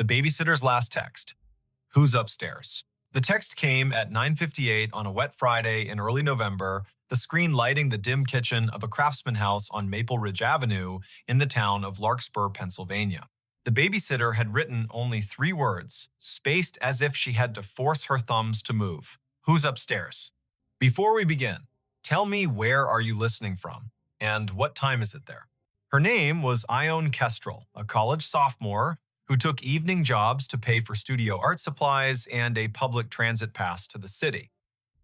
The babysitter's last text. Who's upstairs? The text came at 9:58 on a wet Friday in early November, the screen lighting the dim kitchen of a craftsman house on Maple Ridge Avenue in the town of Larkspur, Pennsylvania. The babysitter had written only 3 words, spaced as if she had to force her thumbs to move. Who's upstairs? Before we begin, tell me, where are you listening from? And what time is it there? Her name was Ione Kestrel, a college sophomore who took evening jobs to pay for studio art supplies and a public transit pass to the city.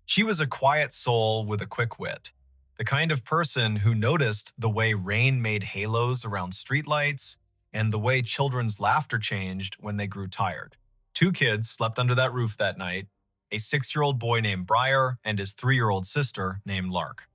She was a quiet soul with a quick wit, the kind of person who noticed the way rain made halos around streetlights and the way children's laughter changed when they grew tired. 2 kids slept under that roof that night, a 6-year-old boy named Briar and his 3-year-old sister named Lark.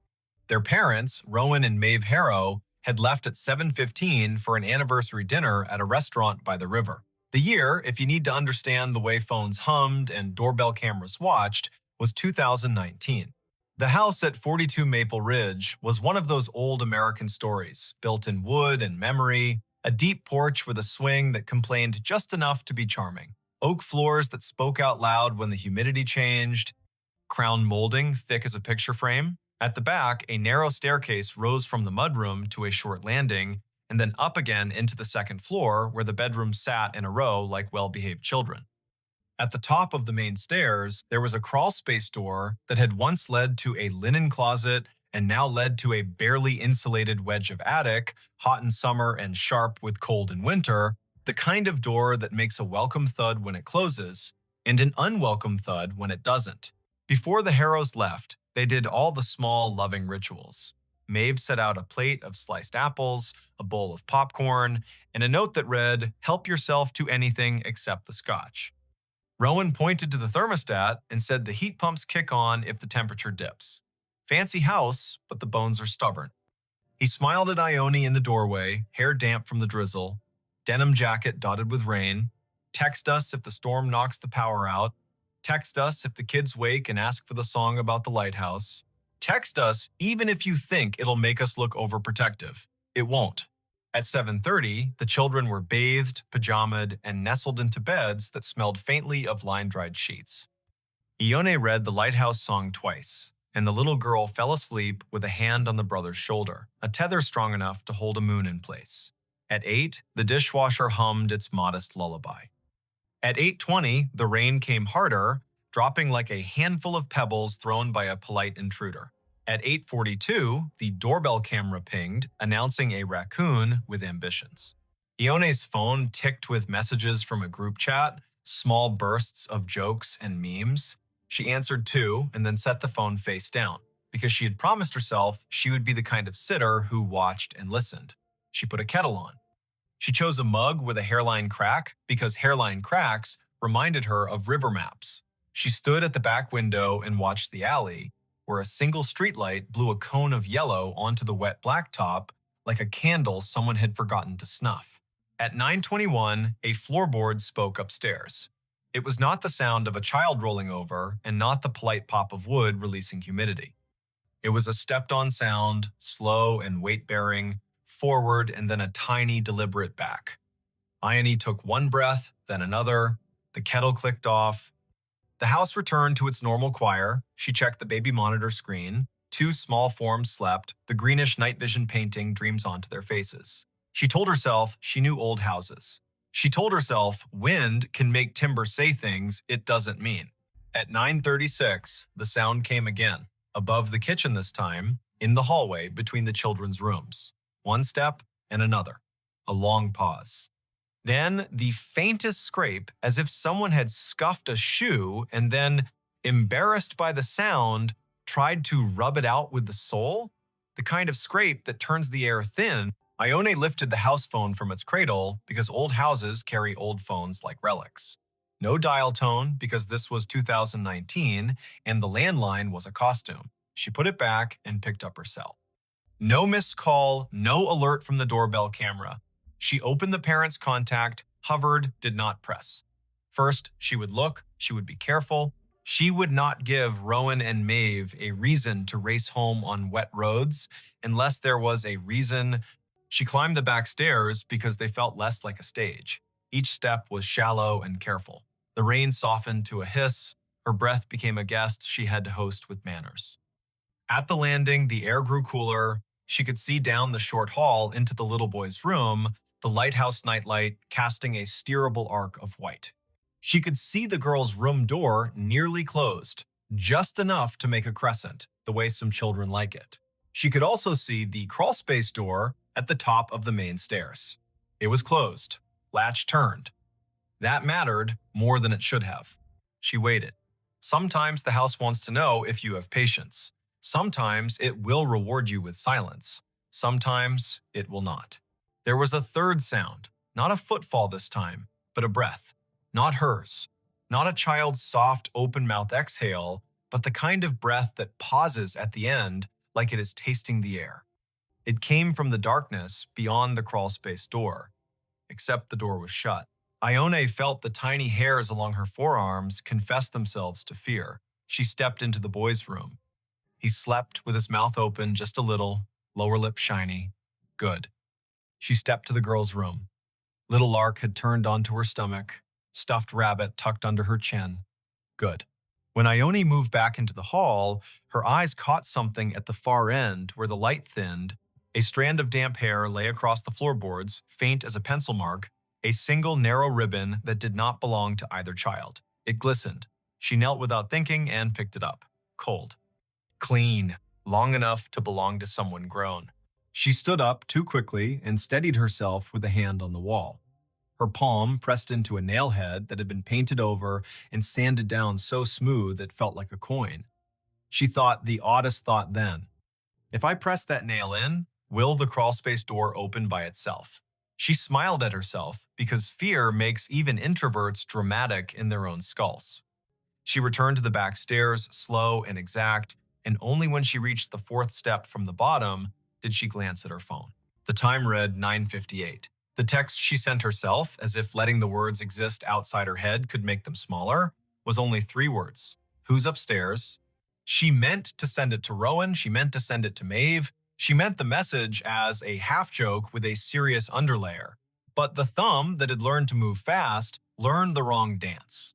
Their parents, Rowan and Maeve Harrow, had left at 7:15 for an anniversary dinner at a restaurant by the river. The year, if you need to understand the way phones hummed and doorbell cameras watched, was 2019. The house at 42 Maple Ridge was one of those old American stories, built in wood and memory, a deep porch with a swing that complained just enough to be charming, oak floors that spoke out loud when the humidity changed, crown molding thick as a picture frame. At the back, a narrow staircase rose from the mudroom to a short landing, and then up again into the second floor where the bedrooms sat in a row like well-behaved children. At the top of the main stairs, there was a crawlspace door that had once led to a linen closet and now led to a barely insulated wedge of attic, hot in summer and sharp with cold in winter, the kind of door that makes a welcome thud when it closes and an unwelcome thud when it doesn't. Before the Harrows left, they did all the small, loving rituals. Maeve set out a plate of sliced apples, a bowl of popcorn, and a note that read, "Help yourself to anything except the scotch." Rowan pointed to the thermostat and said the heat pumps kick on if the temperature dips. Fancy house, but the bones are stubborn. He smiled at Ione in the doorway, hair damp from the drizzle, denim jacket dotted with rain. Text us if the storm knocks the power out. Text us if the kids wake and ask for the song about the lighthouse. Text us even if you think it'll make us look overprotective. It won't. At 7:30, the children were bathed, pajamaed, and nestled into beds that smelled faintly of line-dried sheets. Ione read the lighthouse song twice, and the little girl fell asleep with a hand on the brother's shoulder, a tether strong enough to hold a moon in place. At 8, the dishwasher hummed its modest lullaby. At 8:20, the rain came harder, dropping like a handful of pebbles thrown by a polite intruder. At 8:42, the doorbell camera pinged, announcing a raccoon with ambitions. Ione's phone ticked with messages from a group chat, small bursts of jokes and memes. She answered 2 and then set the phone face down, because she had promised herself she would be the kind of sitter who watched and listened. She put a kettle on. She chose a mug with a hairline crack because hairline cracks reminded her of river maps. She stood at the back window and watched the alley, where a single streetlight blew a cone of yellow onto the wet blacktop like a candle someone had forgotten to snuff. At 9:21, a floorboard spoke upstairs. It was not the sound of a child rolling over and not the polite pop of wood releasing humidity. It was a stepped-on sound, slow and weight-bearing, forward and then a tiny, deliberate back. Ione took one breath, then another. The kettle clicked off. The house returned to its normal choir. She checked the baby monitor screen. 2 small forms slept. The greenish night vision painting dreams onto their faces. She told herself she knew old houses. She told herself wind can make timber say things it doesn't mean. At 9:36, the sound came again, above the kitchen this time, in the hallway between the children's rooms. One step and another. A long pause. Then the faintest scrape, as if someone had scuffed a shoe and then, embarrassed by the sound, tried to rub it out with the sole. The kind of scrape that turns the air thin. Ione lifted the house phone from its cradle because old houses carry old phones like relics. No dial tone because this was 2019 and the landline was a costume. She put it back and picked up her cell. No missed call, no alert from the doorbell camera. She opened the parent's contact, hovered, did not press. First, she would look, she would be careful. She would not give Rowan and Maeve a reason to race home on wet roads unless there was a reason. She climbed the back stairs because they felt less like a stage. Each step was shallow and careful. The rain softened to a hiss. Her breath became a guest she had to host with manners. At the landing, the air grew cooler. She could see down the short hall into the little boy's room, the lighthouse nightlight casting a steerable arc of white. She could see the girl's room door nearly closed, just enough to make a crescent, the way some children like it. She could also see the crawlspace door at the top of the main stairs. It was closed, latch turned. That mattered more than it should have. She waited. Sometimes the house wants to know if you have patience. Sometimes it will reward you with silence. Sometimes it will not. There was a third sound, not a footfall this time, but a breath. Not hers. Not a child's soft, open-mouth exhale, but the kind of breath that pauses at the end like it is tasting the air. It came from the darkness beyond the crawlspace door, except the door was shut. Ione felt the tiny hairs along her forearms confess themselves to fear. She stepped into the boy's room. He slept with his mouth open just a little, lower lip shiny. Good. She stepped to the girl's room. Little Lark had turned onto her stomach, stuffed rabbit tucked under her chin. Good. When Ione moved back into the hall, her eyes caught something at the far end where the light thinned. A strand of damp hair lay across the floorboards, faint as a pencil mark, a single narrow ribbon that did not belong to either child. It glistened. She knelt without thinking and picked it up. Cold. Clean. Long enough to belong to someone grown. She stood up too quickly and steadied herself with a hand on the wall. Her palm pressed into a nail head that had been painted over and sanded down so smooth it felt like a coin. She thought the oddest thought then. If I press that nail in, will the crawlspace door open by itself? She smiled at herself because fear makes even introverts dramatic in their own skulls. She returned to the back stairs, slow and exact, and only when she reached the fourth step from the bottom did she glance at her phone. The time read 9:58. The text she sent herself, as if letting the words exist outside her head could make them smaller, was only 3 words. Who's upstairs? She meant to send it to Rowan. She meant to send it to Maeve. She meant the message as a half-joke with a serious underlayer. But the thumb that had learned to move fast learned the wrong dance.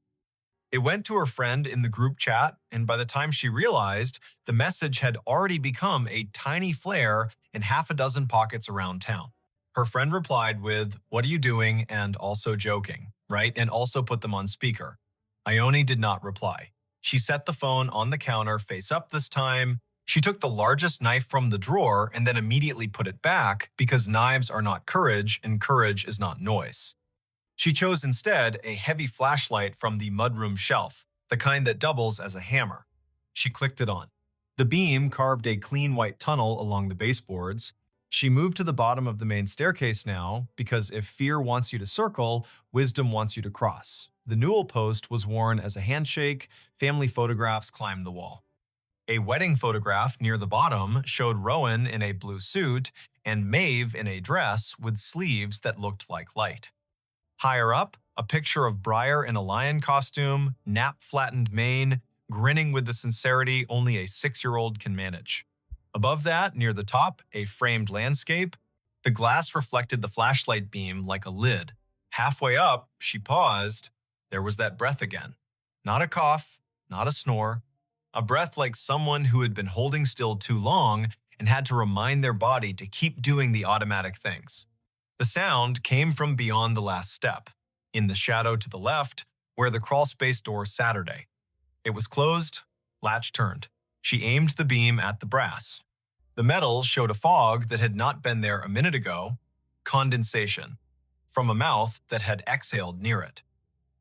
It went to her friend in the group chat, and by the time she realized, the message had already become a tiny flare in half a dozen pockets around town. Her friend replied with, "What are you doing?" and also joking, right? And also put them on speaker. Ione did not reply. She set the phone on the counter face up this time. She took the largest knife from the drawer and then immediately put it back because knives are not courage and courage is not noise. She chose instead a heavy flashlight from the mudroom shelf, the kind that doubles as a hammer. She clicked it on. The beam carved a clean white tunnel along the baseboards. She moved to the bottom of the main staircase now, because if fear wants you to circle, wisdom wants you to cross. The newel post was worn as a handshake. Family photographs climbed the wall. A wedding photograph near the bottom showed Rowan in a blue suit and Maeve in a dress with sleeves that looked like light. Higher up, a picture of Briar in a lion costume, nap-flattened mane, grinning with the sincerity only a 6-year-old can manage. Above that, near the top, a framed landscape. The glass reflected the flashlight beam like a lid. Halfway up, she paused. There was that breath again. Not a cough, not a snore. A breath like someone who had been holding still too long and had to remind their body to keep doing the automatic things. The sound came from beyond the last step, in the shadow to the left, where the crawlspace door Saturday. It was closed, latch turned. She aimed the beam at the brass. The metal showed a fog that had not been there a minute ago, condensation, from a mouth that had exhaled near it.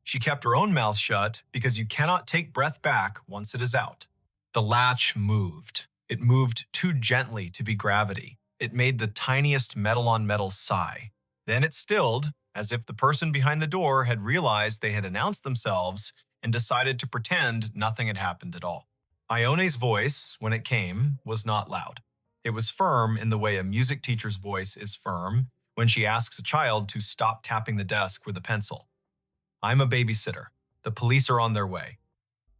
She kept her own mouth shut because you cannot take breath back once it is out. The latch moved. It moved too gently to be gravity. It made the tiniest metal-on-metal sigh. Then it stilled, as if the person behind the door had realized they had announced themselves and decided to pretend nothing had happened at all. Ione's voice, when it came, was not loud. It was firm in the way a music teacher's voice is firm when she asks a child to stop tapping the desk with a pencil. I'm a babysitter. The police are on their way.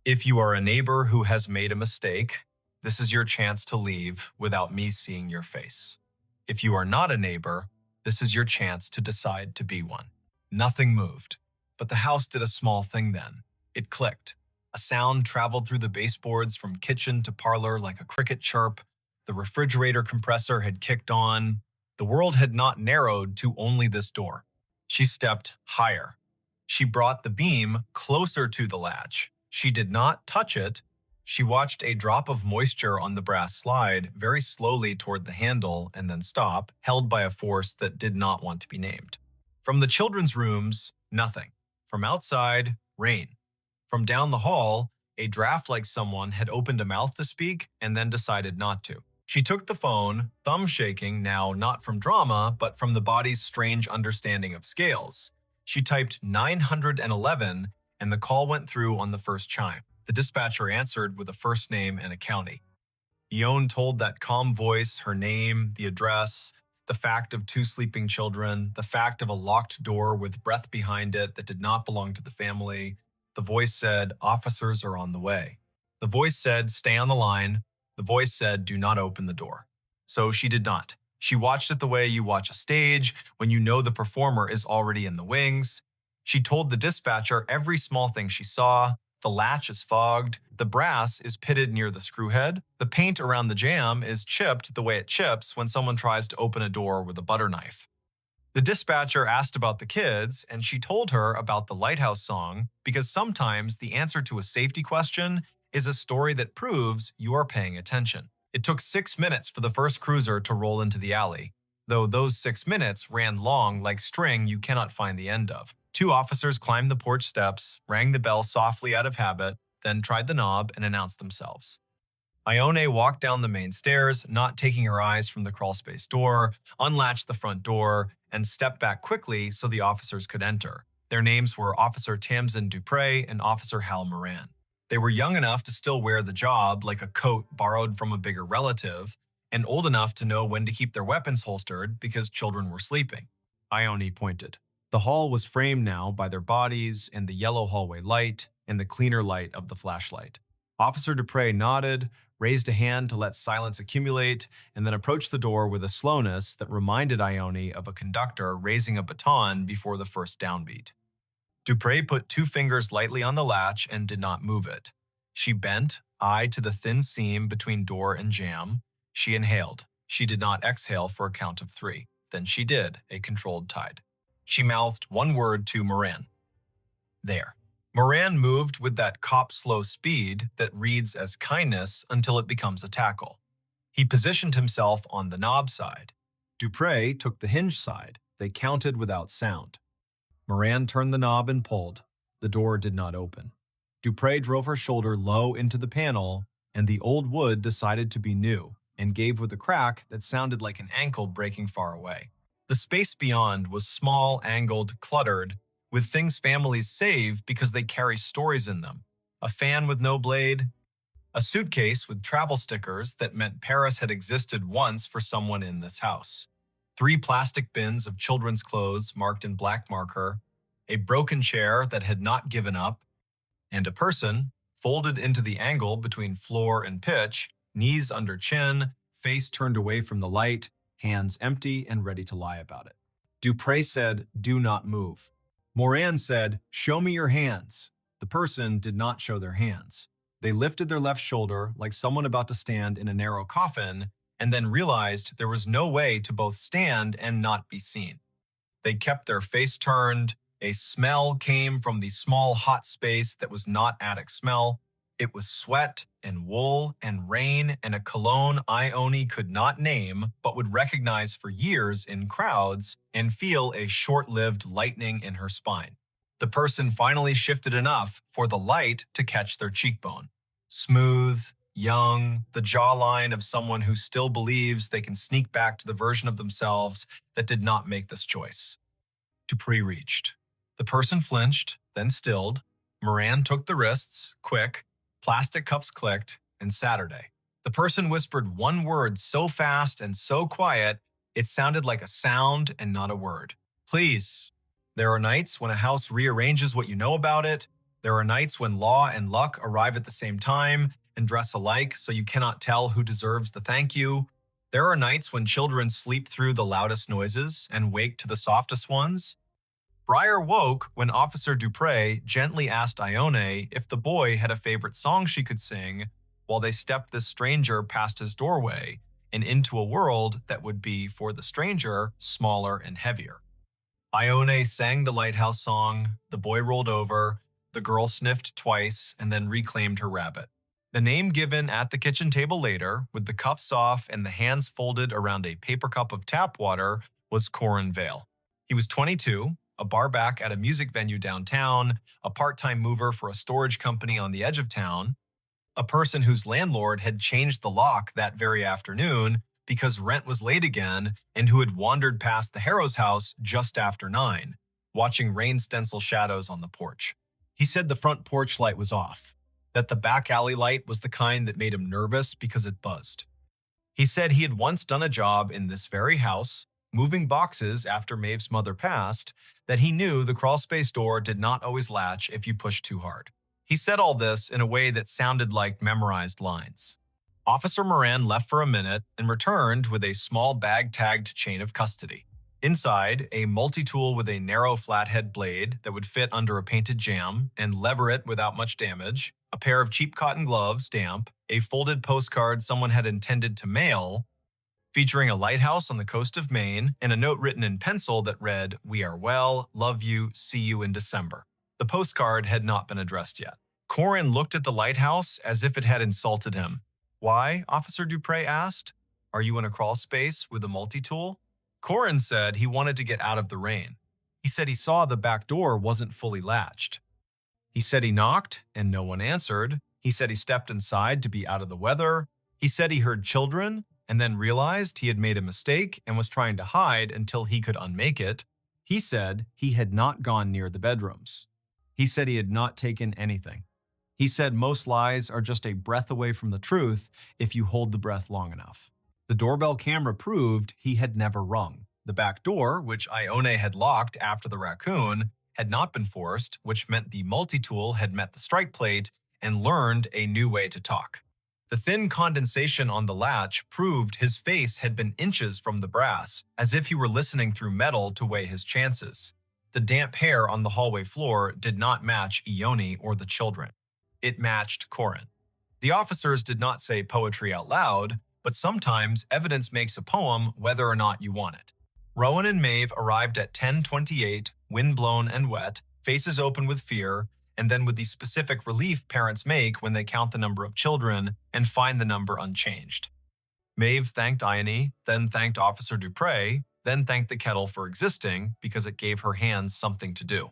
If you are a neighbor who has made a mistake, this is your chance to leave without me seeing your face. If you are not a neighbor, this is your chance to decide to be one. Nothing moved. But the house did a small thing then. It clicked. A sound traveled through the baseboards from kitchen to parlor like a cricket chirp. The refrigerator compressor had kicked on. The world had not narrowed to only this door. She stepped higher. She brought the beam closer to the latch. She did not touch it. She watched a drop of moisture on the brass slide very slowly toward the handle and then stop, held by a force that did not want to be named. From the children's rooms, nothing. From outside, rain. From down the hall, a draft like someone had opened a mouth to speak and then decided not to. She took the phone, thumb shaking now not from drama, but from the body's strange understanding of scales. She typed 911 and the call went through on the first chime. The dispatcher answered with a first name and a county. Ione told that calm voice her name, the address, the fact of 2 sleeping children, the fact of a locked door with breath behind it that did not belong to the family. The voice said, "Officers are on the way." The voice said, "Stay on the line." The voice said, "Do not open the door." So she did not. She watched it the way you watch a stage when you know the performer is already in the wings. She told the dispatcher every small thing she saw. The latch is fogged. The brass is pitted near the screw head. The paint around the jamb is chipped the way it chips when someone tries to open a door with a butter knife. The dispatcher asked about the kids, and she told her about the lighthouse song because sometimes the answer to a safety question is a story that proves you are paying attention. It took 6 minutes for the first cruiser to roll into the alley, though those 6 minutes ran long like string you cannot find the end of. 2 officers climbed the porch steps, rang the bell softly out of habit, then tried the knob and announced themselves. Ione walked down the main stairs, not taking her eyes from the crawlspace door, unlatched the front door, and stepped back quickly so the officers could enter. Their names were Officer Tamsin Dupre and Officer Hal Moran. They were young enough to still wear the job like a coat borrowed from a bigger relative, and old enough to know when to keep their weapons holstered because children were sleeping. Ione pointed. The hall was framed now by their bodies and the yellow hallway light and the cleaner light of the flashlight. Officer Dupre nodded, raised a hand to let silence accumulate, and then approached the door with a slowness that reminded Ione of a conductor raising a baton before the first downbeat. Dupre put 2 fingers lightly on the latch and did not move it. She bent, eye to the thin seam between door and jamb. She inhaled. She did not exhale for a count of 3. Then she did, a controlled tide. She mouthed one word to Moran. There. Moran moved with that cop-slow speed that reads as kindness until it becomes a tackle. He positioned himself on the knob side. Dupre took the hinge side. They counted without sound. Moran turned the knob and pulled. The door did not open. Dupre drove her shoulder low into the panel, and the old wood decided to be new and gave with a crack that sounded like an ankle breaking far away. The space beyond was small, angled, cluttered, with things families save because they carry stories in them. A fan with no blade, a suitcase with travel stickers that meant Paris had existed once for someone in this house. 3 plastic bins of children's clothes marked in black marker, a broken chair that had not given up, and a person, folded into the angle between floor and pitch, knees under chin, face turned away from the light, hands empty and ready to lie about it. Dupre said, "Do not move." Moran said, "Show me your hands." The person did not show their hands. They lifted their left shoulder like someone about to stand in a narrow coffin, and then realized there was no way to both stand and not be seen. They kept their face turned. A smell came from the small hot space that was not attic smell. It was sweat and wool and rain and a cologne Ione could not name but would recognize for years in crowds and feel a short-lived lightening in her spine. The person finally shifted enough for the light to catch their cheekbone. Smooth, young, the jawline of someone who still believes they can sneak back to the version of themselves that did not make this choice. Dupree reached. The person flinched, then stilled. Moran took the wrists, quick. Plastic cuffs clicked, and Saturday. The person whispered one word so fast and so quiet, it sounded like a sound and not a word. Please. There are nights when a house rearranges what you know about it. There are nights when law and luck arrive at the same time and dress alike so you cannot tell who deserves the thank you. There are nights when children sleep through the loudest noises and wake to the softest ones. Breyer woke when Officer Dupre gently asked Ione if the boy had a favorite song she could sing while they stepped this stranger past his doorway and into a world that would be, for the stranger, smaller and heavier. Ione sang the lighthouse song, the boy rolled over, the girl sniffed twice, and then reclaimed her rabbit. The name given at the kitchen table later, with the cuffs off and the hands folded around a paper cup of tap water, was Corin Vale. He was 22, a barback at a music venue downtown, a part-time mover for a storage company on the edge of town, a person whose landlord had changed the lock that very afternoon because rent was late again, and who had wandered past the Harrow's house just after 9, watching rain stencil shadows on the porch. He said the front porch light was off, that the back alley light was the kind that made him nervous because it buzzed. He said he had once done a job in this very house, moving boxes after Maeve's mother passed, that he knew the crawlspace door did not always latch if you pushed too hard. He said all this in a way that sounded like memorized lines. Officer Moran left for a minute and returned with a small bag-tagged chain of custody. Inside, a multi-tool with a narrow flathead blade that would fit under a painted jam and lever it without much damage, a pair of cheap cotton gloves, damp, a folded postcard someone had intended to mail, featuring a lighthouse on the coast of Maine, and a note written in pencil that read, "We are well, love you, see you in December." The postcard had not been addressed yet. Corin looked at the lighthouse as if it had insulted him. "Why?" Officer Dupre asked. "Are you in a crawl space with a multi-tool?" Corin said he wanted to get out of the rain. He said he saw the back door wasn't fully latched. He said he knocked and no one answered. He said he stepped inside to be out of the weather. He said he heard children and then realized he had made a mistake and was trying to hide until he could unmake it. He said he had not gone near the bedrooms. He said he had not taken anything. He said most lies are just a breath away from the truth if you hold the breath long enough. The doorbell camera proved he had never rung. The back door, which Ione had locked after the raccoon, had not been forced, which meant the multi-tool had met the strike plate and learned a new way to talk. The thin condensation on the latch proved his face had been inches from the brass, as if he were listening through metal to weigh his chances. The damp hair on the hallway floor did not match Ione or the children. It matched Corin. The officers did not say poetry out loud, but sometimes evidence makes a poem whether or not you want it. Rowan and Maeve arrived at 10:28, windblown and wet, faces open with fear, and then with the specific relief parents make when they count the number of children and find the number unchanged. Maeve thanked Ione, then thanked Officer Dupre, then thanked the kettle for existing because it gave her hands something to do.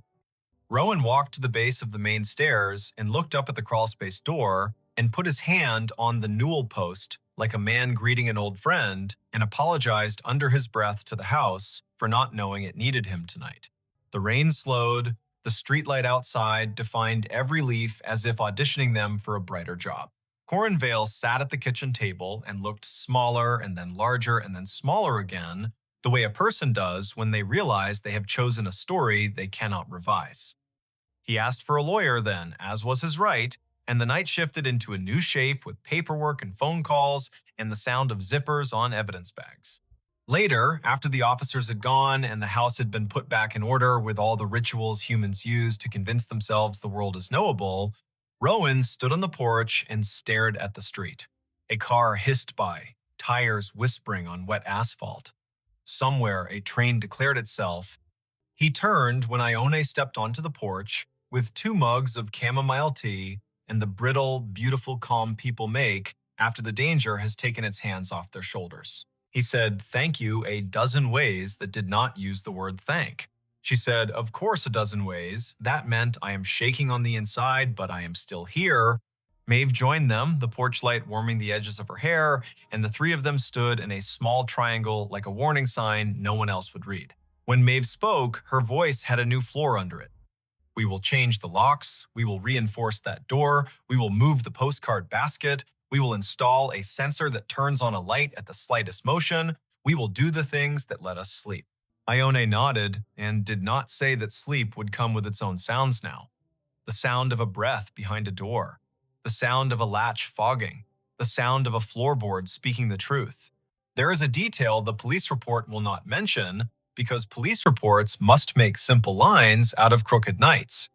Rowan walked to the base of the main stairs and looked up at the crawlspace door and put his hand on the newel post like a man greeting an old friend and apologized under his breath to the house for not knowing it needed him tonight. The rain slowed, the streetlight outside defined every leaf as if auditioning them for a brighter job. Corin Vale sat at the kitchen table and looked smaller and then larger and then smaller again, the way a person does when they realize they have chosen a story they cannot revise. He asked for a lawyer then, as was his right, and the night shifted into a new shape with paperwork and phone calls and the sound of zippers on evidence bags. Later, after the officers had gone and the house had been put back in order with all the rituals humans use to convince themselves the world is knowable, Rowan stood on the porch and stared at the street. A car hissed by, tires whispering on wet asphalt. Somewhere a train declared itself. He turned when Ione stepped onto the porch with 2 mugs of chamomile tea and the brittle, beautiful calm people make after the danger has taken its hands off their shoulders. He said thank you a dozen ways that did not use the word thank. She said, of course a dozen ways. That meant I am shaking on the inside, but I am still here. Maeve joined them, the porch light warming the edges of her hair, and the 3 of them stood in a small triangle like a warning sign no one else would read. When Maeve spoke, her voice had a new floor under it. We will change the locks. We will reinforce that door. We will move the postcard basket. We will install a sensor that turns on a light at the slightest motion. We will do the things that let us sleep. Ione nodded and did not say that sleep would come with its own sounds now. The sound of a breath behind a door. The sound of a latch fogging. The sound of a floorboard speaking the truth. There is a detail the police report will not mention, because police reports must make simple lines out of crooked nights.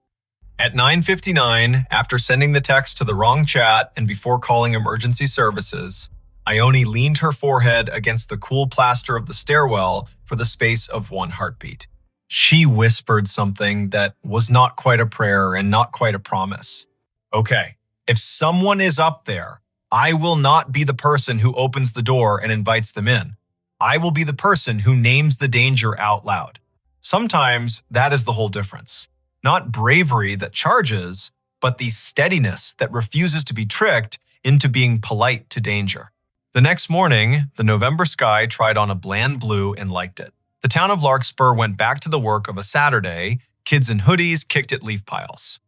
At 9:59, after sending the text to the wrong chat and before calling emergency services, Ione leaned her forehead against the cool plaster of the stairwell for the space of one heartbeat. She whispered something that was not quite a prayer and not quite a promise. Okay, if someone is up there, I will not be the person who opens the door and invites them in. I will be the person who names the danger out loud. Sometimes that is the whole difference. Not bravery that charges, but the steadiness that refuses to be tricked into being polite to danger. The next morning, the November sky tried on a bland blue and liked it. The town of Larkspur went back to the work of a Saturday. Kids in hoodies kicked at leaf piles.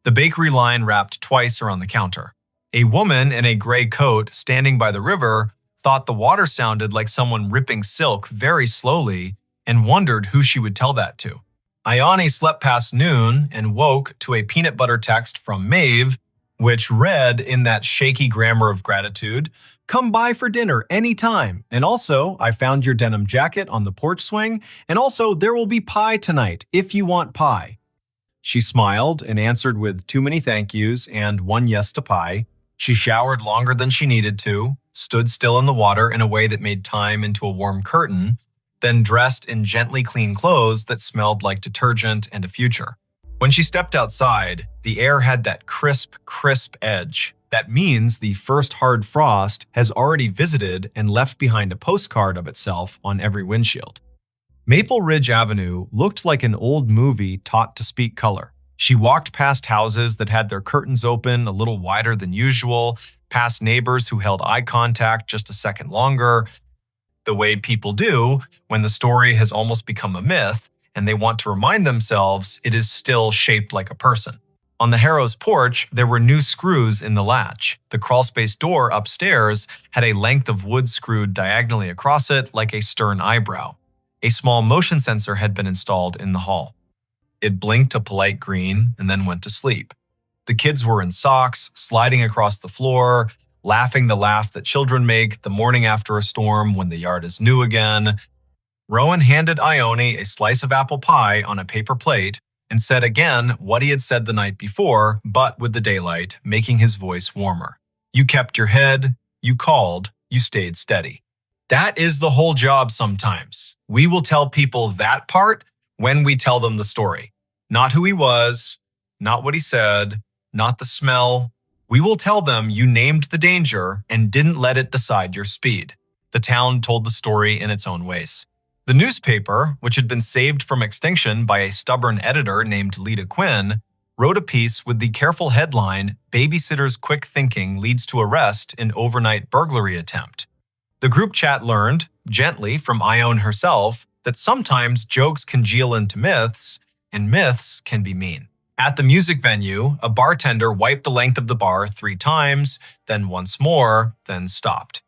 The bakery line wrapped twice around the counter. A woman in a gray coat standing by the river thought the water sounded like someone ripping silk very slowly and wondered who she would tell that to. Ione slept past noon and woke to a peanut butter text from Maeve, which read in that shaky grammar of gratitude, "Come by for dinner anytime. And also, I found your denim jacket on the porch swing. And also, there will be pie tonight if you want pie." She smiled and answered with too many thank yous and one yes to pie. She showered longer than she needed to, stood still in the water in a way that made time into a warm curtain, then dressed in gently clean clothes that smelled like detergent and a future. When she stepped outside, the air had that crisp, crisp edge. That means the first hard frost has already visited and left behind a postcard of itself on every windshield. Maple Ridge Avenue looked like an old movie taught to speak color. She walked past houses that had their curtains open a little wider than usual, past neighbors who held eye contact just a second longer, the way people do when the story has almost become a myth and they want to remind themselves it is still shaped like a person. On the Harrow's porch, there were new screws in the latch. The crawlspace door upstairs had a length of wood screwed diagonally across it like a stern eyebrow. A small motion sensor had been installed in the hall. It blinked a polite green and then went to sleep. The kids were in socks, sliding across the floor, laughing the laugh that children make the morning after a storm when the yard is new again. Rowan handed Ione a slice of apple pie on a paper plate and said again what he had said the night before, but with the daylight, making his voice warmer. You kept your head, you called, you stayed steady. That is the whole job sometimes. We will tell people that part when we tell them the story. Not who he was, not what he said, not the smell. We will tell them you named the danger and didn't let it decide your speed. The town told the story in its own ways. The newspaper, which had been saved from extinction by a stubborn editor named Lita Quinn, wrote a piece with the careful headline, "Babysitter's Quick Thinking Leads to Arrest in Overnight Burglary Attempt." The group chat learned, gently from Ione herself, that sometimes jokes congeal into myths, and myths can be mean. At the music venue, a bartender wiped the length of the bar 3 times, then once more, then stopped.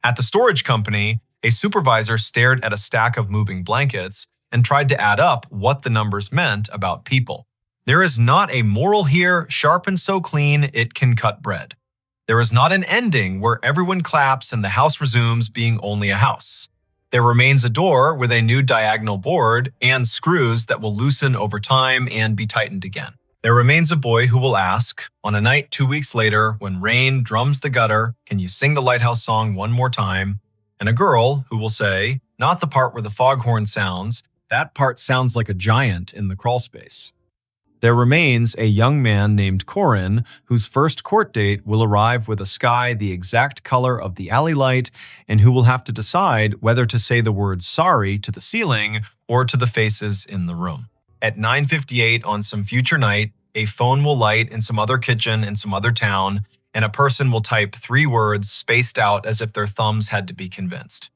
At the storage company, a supervisor stared at a stack of moving blankets and tried to add up what the numbers meant about people. There is not a moral here, sharp and so clean it can cut bread. There is not an ending where everyone claps and the house resumes being only a house. There remains a door with a new diagonal board and screws that will loosen over time and be tightened again. There remains a boy who will ask, on a night 2 weeks later when rain drums the gutter, "Can you sing the lighthouse song one more time?" And a girl who will say, not the part where the foghorn sounds, that part sounds like a giant in the crawlspace. There remains a young man named Corin, whose first court date will arrive with a sky the exact color of the alley light, and who will have to decide whether to say the word sorry to the ceiling or to the faces in the room. At 9:58 on some future night, a phone will light in some other kitchen in some other town, and a person will type 3 words spaced out as if their thumbs had to be convinced.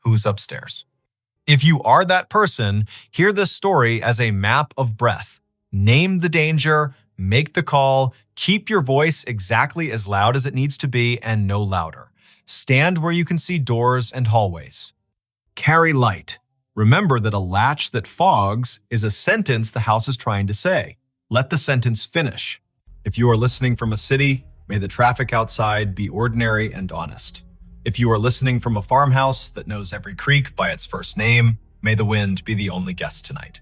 Who's upstairs? If you are that person, hear this story as a map of breath. Name the danger, make the call, keep your voice exactly as loud as it needs to be and no louder. Stand where you can see doors and hallways. Carry light. Remember that a latch that fogs is a sentence the house is trying to say. Let the sentence finish. If you are listening from a city, may the traffic outside be ordinary and honest. If you are listening from a farmhouse that knows every creek by its first name, May the wind be the only guest tonight.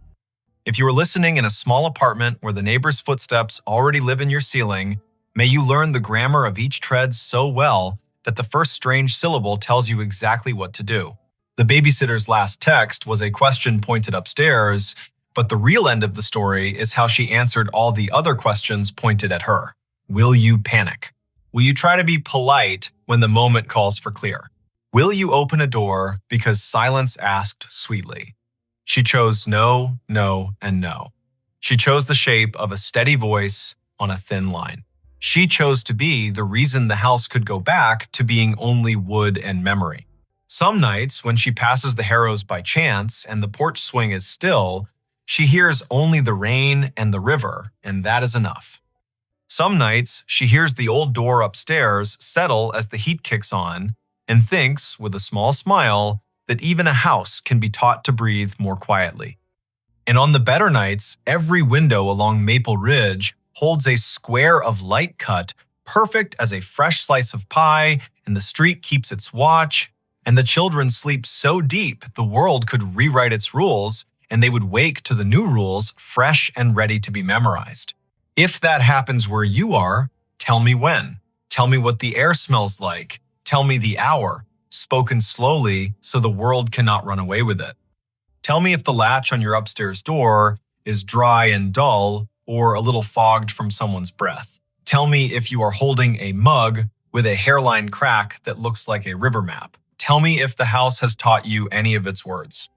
If you are listening in a small apartment where the neighbor's footsteps already live in your ceiling, may you learn the grammar of each tread so well that the first strange syllable tells you exactly what to do. The babysitter's last text was a question pointed upstairs, but the real end of the story is how she answered all the other questions pointed at her. Will you panic? Will you try to be polite when the moment calls for clear? Will you open a door because silence asked sweetly? She chose no, no, and no. She chose the shape of a steady voice on a thin line. She chose to be the reason the house could go back to being only wood and memory. Some nights, when she passes the harrows by chance and the porch swing is still, she hears only the rain and the river, and that is enough. Some nights, she hears the old door upstairs settle as the heat kicks on and thinks, with a small smile, that even a house can be taught to breathe more quietly. And on the better nights, every window along Maple Ridge holds a square of light cut, perfect as a fresh slice of pie, and the street keeps its watch, and the children sleep so deep the world could rewrite its rules, and they would wake to the new rules fresh and ready to be memorized. If that happens where you are, tell me when. Tell me what the air smells like. Tell me the hour, spoken slowly so the world cannot run away with it. Tell me if the latch on your upstairs door is dry and dull or a little fogged from someone's breath. Tell me if you are holding a mug with a hairline crack that looks like a river map. Tell me if the house has taught you any of its words.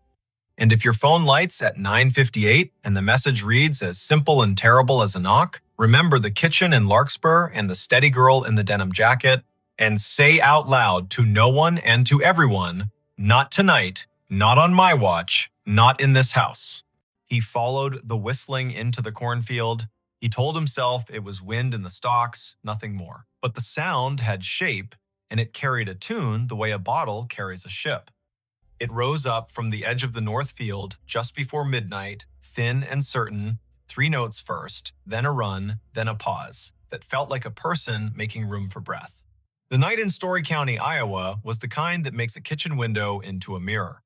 And if your phone lights at 9:58 and the message reads as simple and terrible as a knock, remember the kitchen in Larkspur and the steady girl in the denim jacket, and say out loud to no one and to everyone, not tonight, not on my watch, not in this house. He followed the whistling into the cornfield. He told himself it was wind in the stalks, nothing more. But the sound had shape, and it carried a tune the way a bottle carries a ship. It rose up from the edge of the north field just before midnight, thin and certain, 3 notes first, then a run, then a pause, that felt like a person making room for breath. The night in Story County, Iowa, was the kind that makes a kitchen window into a mirror.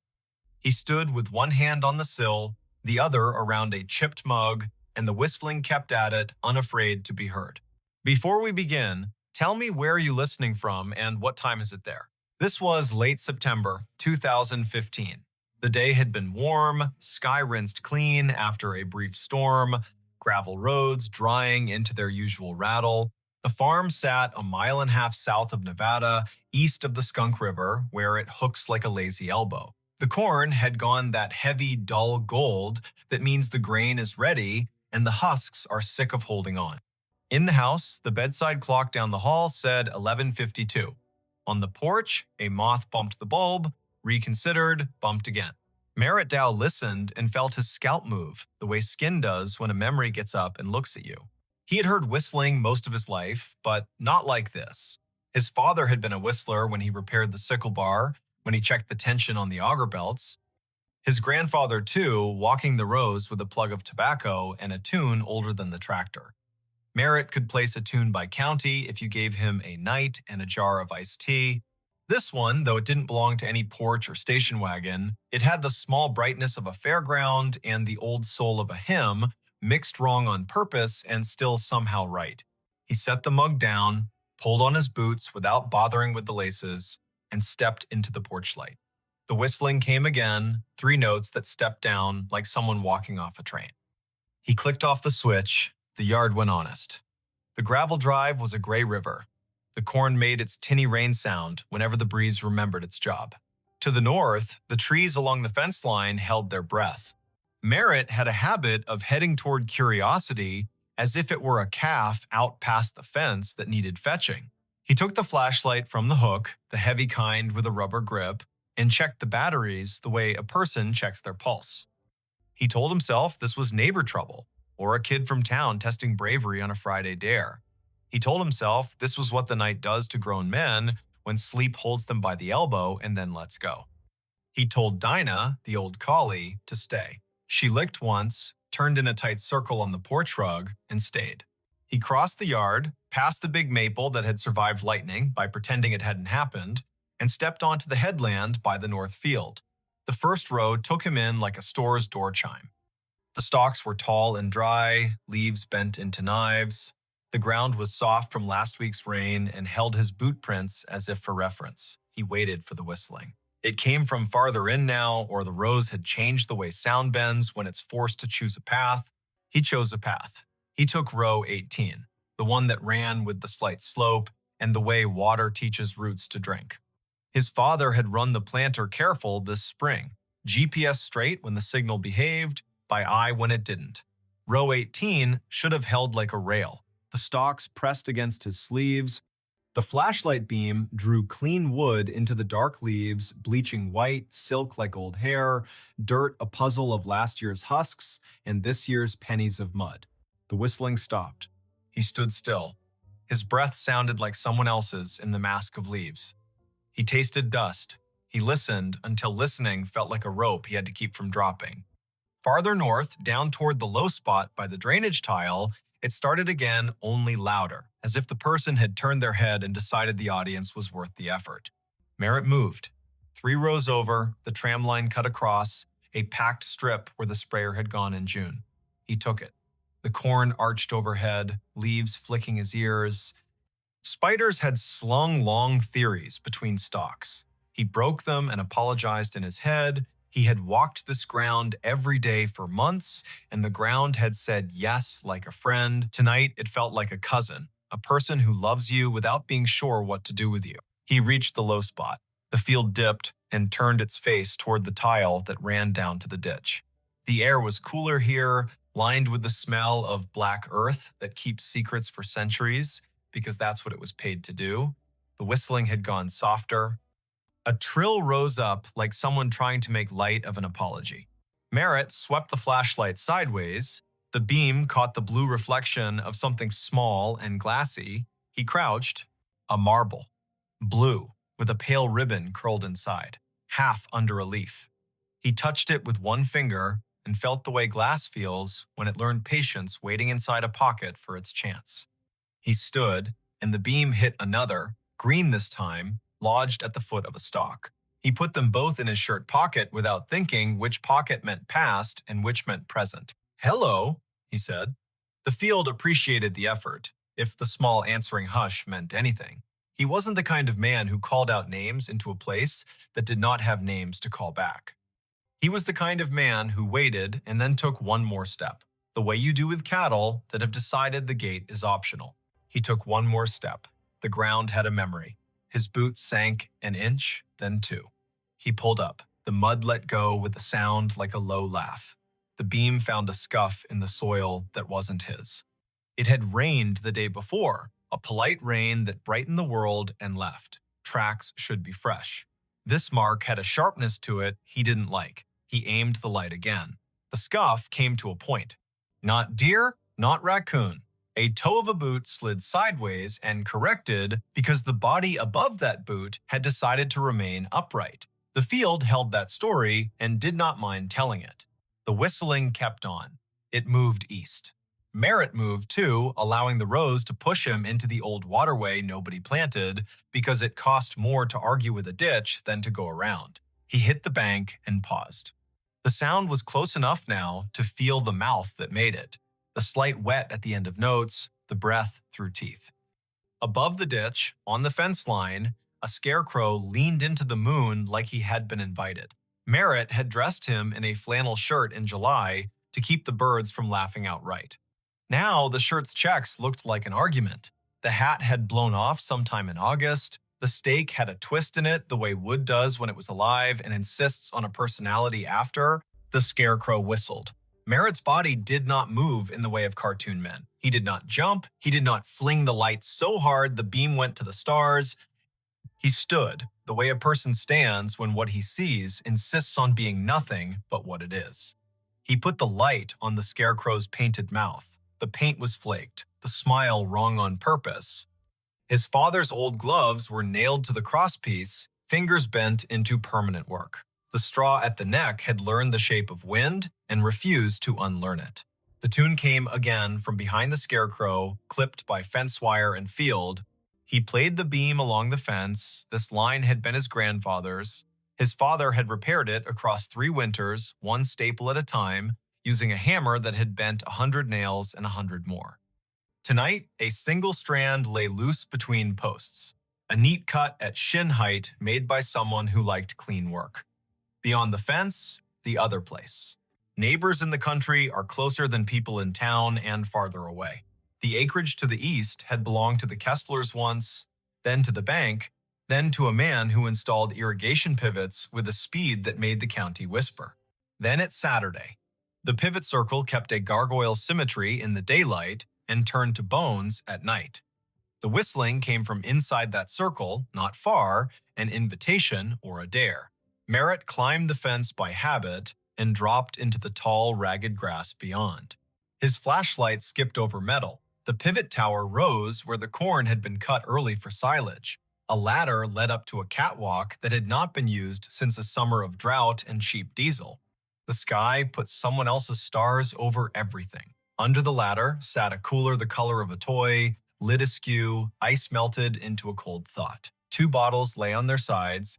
He stood with one hand on the sill, the other around a chipped mug, and the whistling kept at it, unafraid to be heard. Before we begin, tell me where are you listening from and what time is it there? This was late September 2015. The day had been warm, sky rinsed clean after a brief storm, gravel roads drying into their usual rattle. The farm sat a mile and a half south of Nevada, east of the Skunk River, where it hooks like a lazy elbow. The corn had gone that heavy, dull gold that means the grain is ready and the husks are sick of holding on. In the house, the bedside clock down the hall said 11:52. On the porch, a moth bumped the bulb, reconsidered, bumped again. Merritt Dow listened and felt his scalp move, the way skin does when a memory gets up and looks at you. He had heard whistling most of his life, but not like this. His father had been a whistler when he repaired the sickle bar, when he checked the tension on the auger belts. His grandfather, too, walking the rows with a plug of tobacco and a tune older than the tractor. Merritt could place a tune by county if you gave him a night and a jar of iced tea. This one, though it didn't belong to any porch or station wagon, it had the small brightness of a fairground and the old soul of a hymn, mixed wrong on purpose and still somehow right. He set the mug down, pulled on his boots without bothering with the laces, and stepped into the porch light. The whistling came again, 3 notes that stepped down like someone walking off a train. He clicked off the switch. The yard went honest. The gravel drive was a gray river. The corn made its tinny rain sound whenever the breeze remembered its job. To the north, the trees along the fence line held their breath. Merritt had a habit of heading toward curiosity as if it were a calf out past the fence that needed fetching. He took the flashlight from the hook, the heavy kind with a rubber grip, and checked the batteries the way a person checks their pulse. He told himself this was neighbor trouble, or a kid from town testing bravery on a Friday dare. He told himself this was what the night does to grown men when sleep holds them by the elbow and then lets go. He told Dinah, the old collie, to stay. She licked once, turned in a tight circle on the porch rug, and stayed. He crossed the yard, past the big maple that had survived lightning by pretending it hadn't happened, and stepped onto the headland by the north field. The first row took him in like a store's door chime. The stalks were tall and dry, leaves bent into knives. The ground was soft from last week's rain and held his boot prints as if for reference. He waited for the whistling. It came from farther in now, or the rows had changed the way sound bends when it's forced to choose a path. He chose a path. He took row 18, the one that ran with the slight slope and the way water teaches roots to drink. His father had run the planter careful this spring, GPS straight when the signal behaved, by eye when it didn't. Row 18 should have held like a rail, the stalks pressed against his sleeves. The flashlight beam drew clean wood into the dark leaves, bleaching white, silk like old hair, dirt a puzzle of last year's husks, and this year's pennies of mud. The whistling stopped. He stood still. His breath sounded like someone else's in the mask of leaves. He tasted dust. He listened until listening felt like a rope he had to keep from dropping. Farther north, down toward the low spot by the drainage tile, it started again, only louder, as if the person had turned their head and decided the audience was worth the effort. Merritt moved. 3 rows over, the tram line cut across, a packed strip where the sprayer had gone in June. He took it. The corn arched overhead, leaves flicking his ears. Spiders had slung long theories between stalks. He broke them and apologized in his head. He had walked this ground every day for months, and the ground had said yes like a friend. Tonight, it felt like a cousin, a person who loves you without being sure what to do with you. He reached the low spot. The field dipped and turned its face toward the tile that ran down to the ditch. The air was cooler here, lined with the smell of black earth that keeps secrets for centuries, because that's what it was paid to do. The whistling had gone softer. A trill rose up like someone trying to make light of an apology. Merritt swept the flashlight sideways. The beam caught the blue reflection of something small and glassy. He crouched. A marble. Blue, with a pale ribbon curled inside, half under a leaf. He touched it with one finger and felt the way glass feels when it learned patience waiting inside a pocket for its chance. He stood, and the beam hit another, green this time, lodged at the foot of a stalk. He put them both in his shirt pocket without thinking which pocket meant past and which meant present. "Hello," he said. The field appreciated the effort, if the small answering hush meant anything. He wasn't the kind of man who called out names into a place that did not have names to call back. He was the kind of man who waited and then took one more step, the way you do with cattle that have decided the gate is optional. He took one more step. The ground had a memory. His boots sank an inch, then 2. He pulled up. The mud let go with a sound like a low laugh. The beam found a scuff in the soil that wasn't his. It had rained the day before, a polite rain that brightened the world and left. Tracks should be fresh. This mark had a sharpness to it he didn't like. He aimed the light again. The scuff came to a point. Not deer, not raccoon. A toe of a boot slid sideways and corrected because the body above that boot had decided to remain upright. The field held that story and did not mind telling it. The whistling kept on. It moved east. Merritt moved too, allowing the rows to push him into the old waterway nobody planted because it cost more to argue with a ditch than to go around. He hit the bank and paused. The sound was close enough now to feel the mouth that made it. The slight wet at the end of notes, the breath through teeth. Above the ditch, on the fence line, a scarecrow leaned into the moon like he had been invited. Merritt had dressed him in a flannel shirt in July to keep the birds from laughing outright. Now the shirt's checks looked like an argument. The hat had blown off sometime in August. The stake had a twist in it the way wood does when it was alive and insists on a personality after. The scarecrow whistled. Merritt's body did not move in the way of cartoon men. He did not jump. He did not fling the light so hard the beam went to the stars. He stood, the way a person stands when what he sees insists on being nothing but what it is. He put the light on the scarecrow's painted mouth. The paint was flaked, the smile wrong on purpose. His father's old gloves were nailed to the crosspiece, fingers bent into permanent work. The straw at the neck had learned the shape of wind and refused to unlearn it. The tune came again from behind the scarecrow, clipped by fence wire and field. He played the beam along the fence. This line had been his grandfather's. His father had repaired it across 3 winters, one staple at a time, using a hammer that had bent 100 nails and 100 more. Tonight, a single strand lay loose between posts, a neat cut at shin height made by someone who liked clean work. Beyond the fence, the other place. Neighbors in the country are closer than people in town and farther away. The acreage to the east had belonged to the Kesslers once, then to the bank, then to a man who installed irrigation pivots with a speed that made the county whisper. Then it's Saturday. The pivot circle kept a gargoyle symmetry in the daylight and turned to bones at night. The whistling came from inside that circle, not far, an invitation or a dare. Merritt climbed the fence by habit and dropped into the tall, ragged grass beyond. His flashlight skipped over metal. The pivot tower rose where the corn had been cut early for silage. A ladder led up to a catwalk that had not been used since a summer of drought and cheap diesel. The sky put someone else's stars over everything. Under the ladder sat a cooler the color of a toy, lid askew, ice melted into a cold thought. 2 bottles lay on their sides.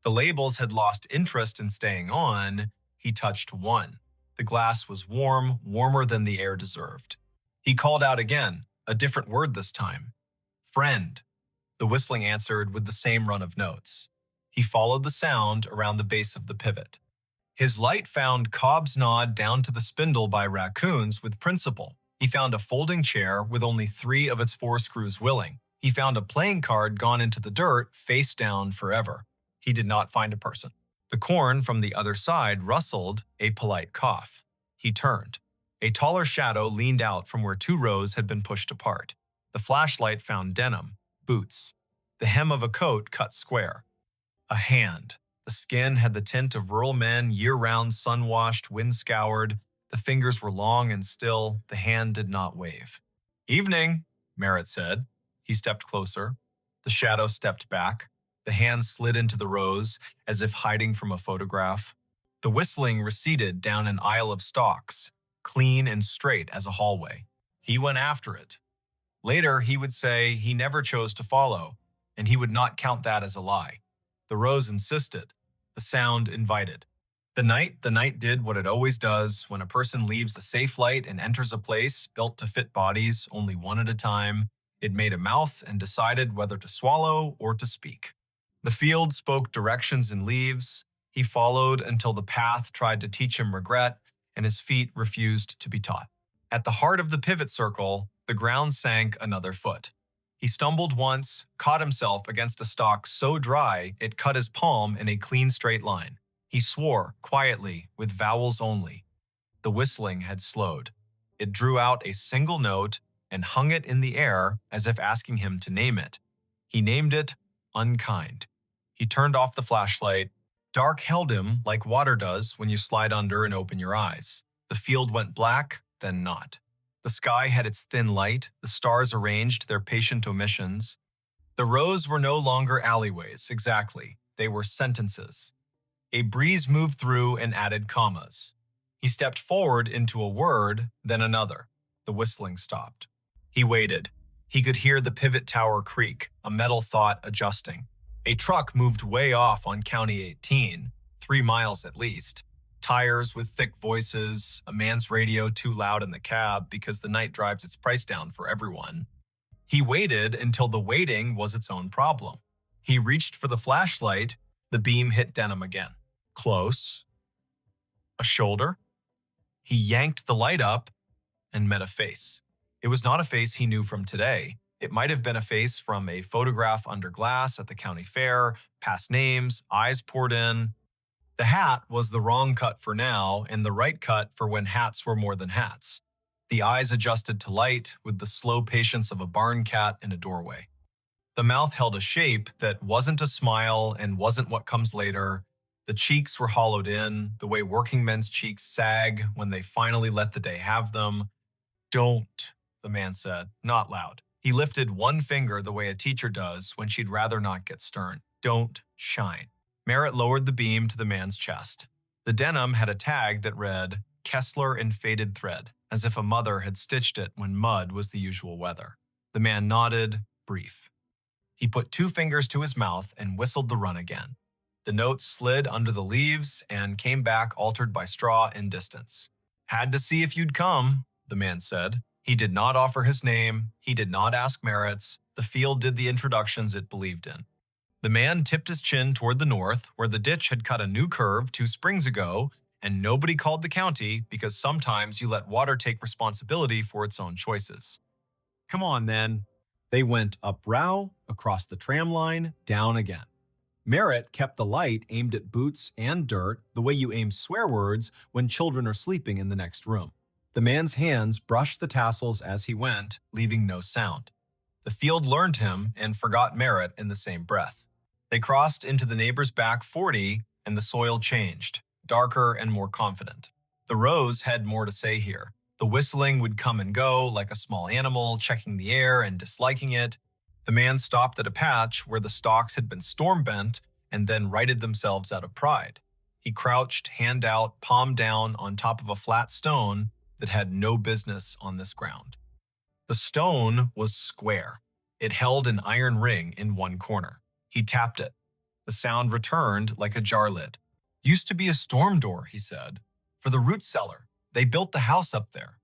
The labels had lost interest in staying on. He touched one. The glass was warm, warmer than the air deserved. He called out again, a different word this time. Friend. The whistling answered with the same run of notes. He followed the sound around the base of the pivot. His light found Cobb's nod down to the spindle by raccoons with principle. He found a folding chair with only 3 of its 4 screws willing. He found a playing card gone into the dirt, face down forever. He did not find a person. The corn from the other side rustled, a polite cough. He turned. A taller shadow leaned out from where 2 rows had been pushed apart. The flashlight found denim, boots, the hem of a coat cut square. A hand. The skin had the tint of rural men, year-round, sun-washed, wind-scoured. The fingers were long and still. The hand did not wave. Evening, Merritt said. He stepped closer. The shadow stepped back. The hand slid into the rows, as if hiding from a photograph. The whistling receded down an aisle of stalks, clean and straight as a hallway. He went after it. Later, he would say he never chose to follow, and he would not count that as a lie. The rows insisted. The sound invited. The night did what it always does when a person leaves a safe light and enters a place built to fit bodies only one at a time. It made a mouth and decided whether to swallow or to speak. The field spoke directions in leaves. He followed until the path tried to teach him regret, and his feet refused to be taught. At the heart of the pivot circle, the ground sank another foot. He stumbled once, caught himself against a stalk so dry it cut his palm in a clean straight line. He swore, quietly, with vowels only. The whistling had slowed. It drew out a single note and hung it in the air as if asking him to name it. He named it Unkind. He turned off the flashlight. Dark held him like water does when you slide under and open your eyes. The field went black, then not. The sky had its thin light, the stars arranged their patient omissions. The rows were no longer alleyways, exactly. They were sentences. A breeze moved through and added commas. He stepped forward into a word, then another. The whistling stopped. He waited. He could hear the pivot tower creak, a metal thought adjusting. A truck moved way off on County 18, 3 miles at least. Tires with thick voices, a man's radio too loud in the cab because the night drives its price down for everyone. He waited until the waiting was its own problem. He reached for the flashlight. The beam hit denim again. Close. A shoulder. He yanked the light up and met a face. It was not a face he knew from today. It might have been a face from a photograph under glass at the county fair, past names, eyes poured in. The hat was the wrong cut for now and the right cut for when hats were more than hats. The eyes adjusted to light with the slow patience of a barn cat in a doorway. The mouth held a shape that wasn't a smile and wasn't what comes later. The cheeks were hollowed in, the way working men's cheeks sag when they finally let the day have them. Don't, the man said, not loud. He lifted one finger the way a teacher does when she'd rather not get stern. Don't shine. Merritt lowered the beam to the man's chest. The denim had a tag that read, Kessler in faded thread, as if a mother had stitched it when mud was the usual weather. The man nodded, brief. He put 2 fingers to his mouth and whistled the run again. The note slid under the leaves and came back altered by straw and distance. Had to see if you'd come, the man said. He did not offer his name. He did not ask merits. The field did the introductions it believed in. The man tipped his chin toward the north, where the ditch had cut a new curve 2 springs ago, and nobody called the county because sometimes you let water take responsibility for its own choices. Come on, then. They went up Row, across the tram line, down again. Merritt kept the light aimed at boots and dirt the way you aim swear words when children are sleeping in the next room. The man's hands brushed the tassels as he went, leaving no sound. The field learned him and forgot Merritt in the same breath. They crossed into the neighbor's back 40, and the soil changed, darker and more confident. The rows had more to say here. The whistling would come and go like a small animal, checking the air and disliking it. The man stopped at a patch where the stalks had been storm-bent and then righted themselves out of pride. He crouched, hand out, palm down, on top of a flat stone that had no business on this ground. The stone was square. It held an iron ring in one corner. He tapped it. The sound returned like a jar lid. Used to be a storm door, he said. For the root cellar. They built the house up there.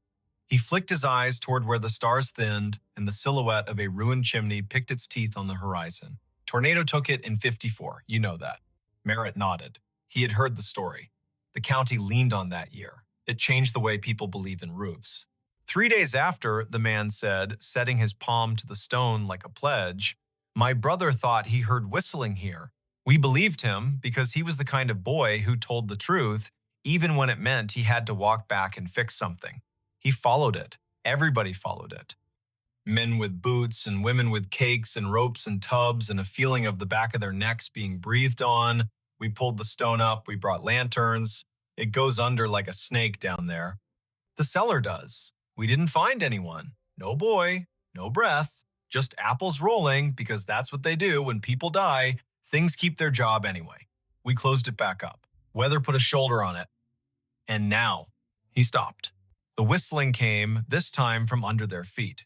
He flicked his eyes toward where the stars thinned and the silhouette of a ruined chimney picked its teeth on the horizon. Tornado took it in '54, you know that. Merritt nodded. He had heard the story. The county leaned on that year. It changed the way people believe in roofs. 3 days after, the man said, setting his palm to the stone like a pledge, "My brother thought he heard whistling here. We believed him because he was the kind of boy who told the truth, even when it meant he had to walk back and fix something. He followed it. Everybody followed it. Men with boots and women with cakes and ropes and tubs and a feeling of the back of their necks being breathed on. We pulled the stone up. We brought lanterns. It goes under like a snake down there. The cellar does. We didn't find anyone. No boy, no breath, just apples rolling because that's what they do when people die. Things keep their job anyway. We closed it back up. Weather put a shoulder on it. And now," he stopped. The whistling came, this time from under their feet.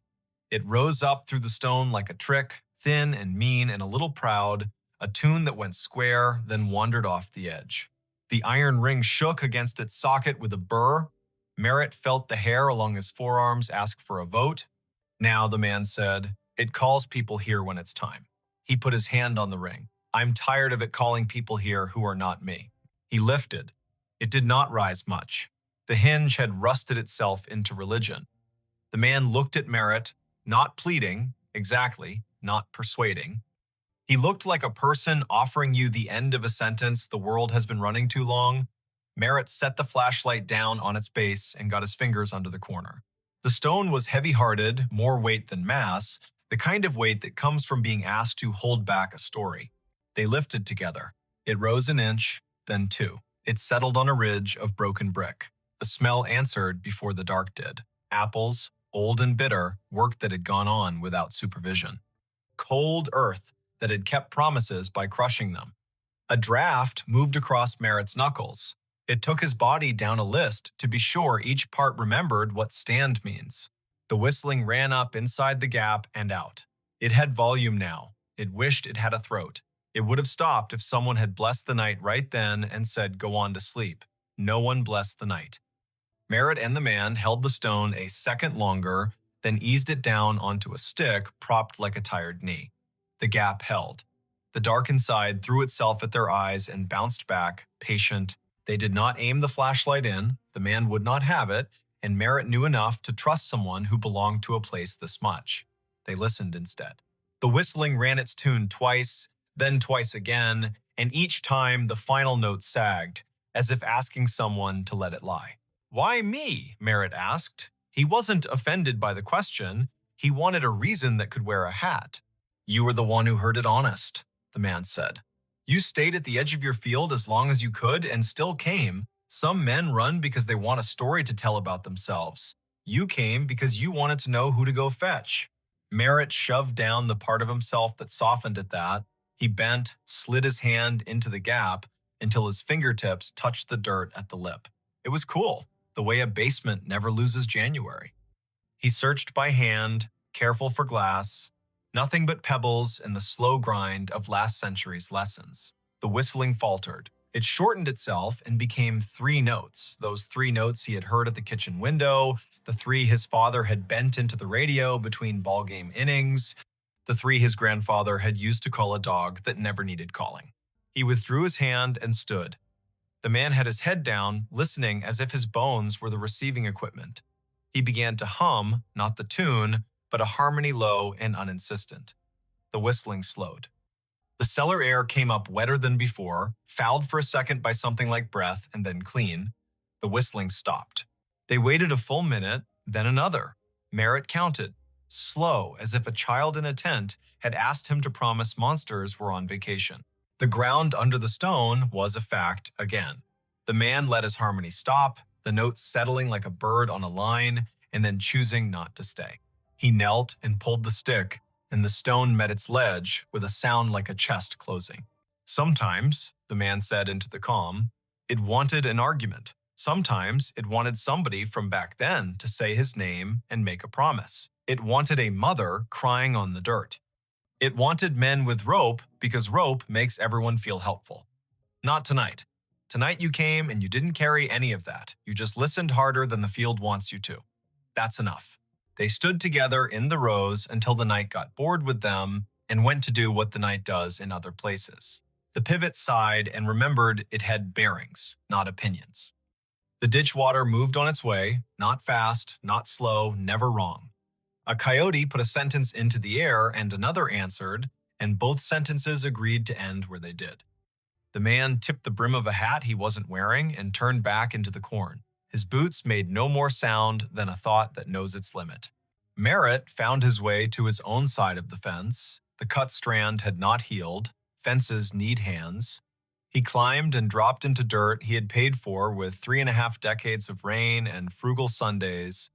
It rose up through the stone like a trick, thin and mean and a little proud, a tune that went square, then wandered off the edge. The iron ring shook against its socket with a burr. Merritt felt the hair along his forearms ask for a vote. "Now," the man said, "it calls people here when it's time." He put his hand on the ring. "I'm tired of it calling people here who are not me." He lifted. It did not rise much. The hinge had rusted itself into religion. The man looked at Merritt, not pleading, exactly, not persuading. He looked like a person offering you the end of a sentence the world has been running too long. Merritt set the flashlight down on its base and got his fingers under the corner. The stone was heavy-hearted, more weight than mass, the kind of weight that comes from being asked to hold back a story. They lifted together. It rose an inch, then 2. It settled on a ridge of broken brick. The smell answered before the dark did. Apples, old and bitter, work that had gone on without supervision. Cold earth that had kept promises by crushing them. A draft moved across Merritt's knuckles. It took his body down a list to be sure each part remembered what stand means. The whistling ran up inside the gap and out. It had volume now. It wished it had a throat. It would have stopped if someone had blessed the night right then and said, "Go on to sleep." No one blessed the night. Merritt and the man held the stone a second longer, then eased it down onto a stick propped like a tired knee. The gap held. The dark inside threw itself at their eyes and bounced back, patient. They did not aim the flashlight in, the man would not have it, and Merritt knew enough to trust someone who belonged to a place this much. They listened instead. The whistling ran its tune twice, then twice again, and each time the final note sagged, as if asking someone to let it lie. "Why me?" Merritt asked. He wasn't offended by the question. He wanted a reason that could wear a hat. "You were the one who heard it honest," the man said. "You stayed at the edge of your field as long as you could and still came. Some men run because they want a story to tell about themselves. You came because you wanted to know who to go fetch." Merritt shoved down the part of himself that softened at that. He bent, slid his hand into the gap until his fingertips touched the dirt at the lip. It was cool, the way a basement never loses January. He searched by hand, careful for glass, nothing but pebbles and the slow grind of last century's lessons. The whistling faltered. It shortened itself and became 3 notes, those 3 notes he had heard at the kitchen window, the 3 his father had bent into the radio between ballgame innings, the 3 his grandfather had used to call a dog that never needed calling. He withdrew his hand and stood. The man had his head down, listening as if his bones were the receiving equipment. He began to hum, not the tune, but a harmony low and uninsistent. The whistling slowed. The cellar air came up wetter than before, fouled for a second by something like breath, and then clean. The whistling stopped. They waited a full minute, then another. Merritt counted, slow, as if a child in a tent had asked him to promise monsters were on vacation. The ground under the stone was a fact again. The man let his harmony stop, the notes settling like a bird on a line, and then choosing not to stay. He knelt and pulled the stick, and the stone met its ledge with a sound like a chest closing. Sometimes, the man said into the calm, it wanted an argument. Sometimes it wanted somebody from back then to say his name and make a promise. It wanted a mother crying on the dirt. It wanted men with rope because rope makes everyone feel helpful. Not tonight. Tonight you came and you didn't carry any of that. You just listened harder than the field wants you to. That's enough. They stood together in the rows until the night got bored with them and went to do what the night does in other places. The pivot sighed and remembered it had bearings, not opinions. The ditch water moved on its way, not fast, not slow, never wrong. A coyote put a sentence into the air and another answered, and both sentences agreed to end where they did. The man tipped the brim of a hat he wasn't wearing and turned back into the corn. His boots made no more sound than a thought that knows its limit. Merritt found his way to his own side of the fence. The cut strand had not healed. Fences need hands. He climbed and dropped into dirt he had paid for with 3.5 decades of rain and frugal Sundays.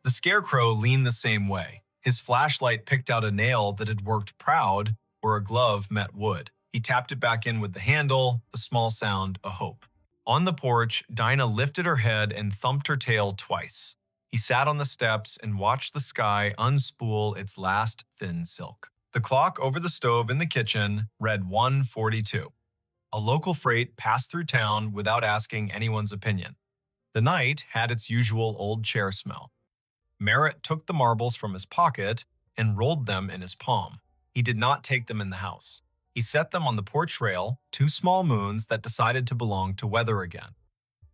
The scarecrow leaned the same way. His flashlight picked out a nail that had worked proud where a glove met wood. He tapped it back in with the handle, the small sound a hope. On the porch, Dinah lifted her head and thumped her tail twice. He sat on the steps and watched the sky unspool its last thin silk. The clock over the stove in the kitchen read 1:42. A local freight passed through town without asking anyone's opinion. The night had its usual old chair smell. Merritt took the marbles from his pocket and rolled them in his palm. He did not take them in the house. He set them on the porch rail, 2 small moons that decided to belong to weather again.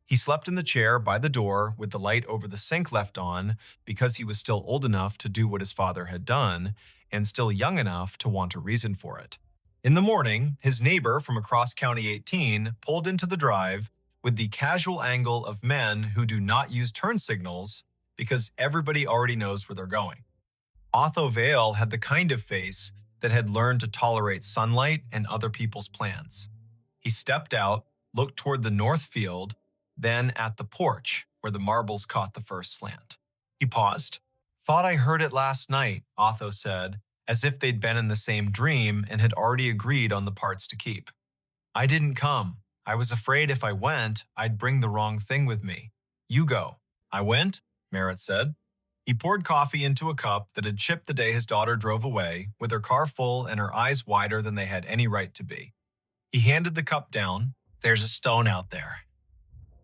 He slept in the chair by the door with the light over the sink left on because he was still old enough to do what his father had done and still young enough to want a reason for it. In the morning, his neighbor from across County 18 pulled into the drive with the casual angle of men who do not use turn signals because everybody already knows where they're going. Otho Vale had the kind of face that had learned to tolerate sunlight and other people's plans. He stepped out, looked toward the north field, then at the porch, where the marbles caught the first slant. He paused. "Thought I heard it last night," Otho said, as if they'd been in the same dream and had already agreed on the parts to keep. "I didn't come. I was afraid if I went, I'd bring the wrong thing with me. You go." "I went?" Merritt said. He poured coffee into a cup that had chipped the day his daughter drove away, with her car full and her eyes wider than they had any right to be. He handed the cup down. "There's a stone out there.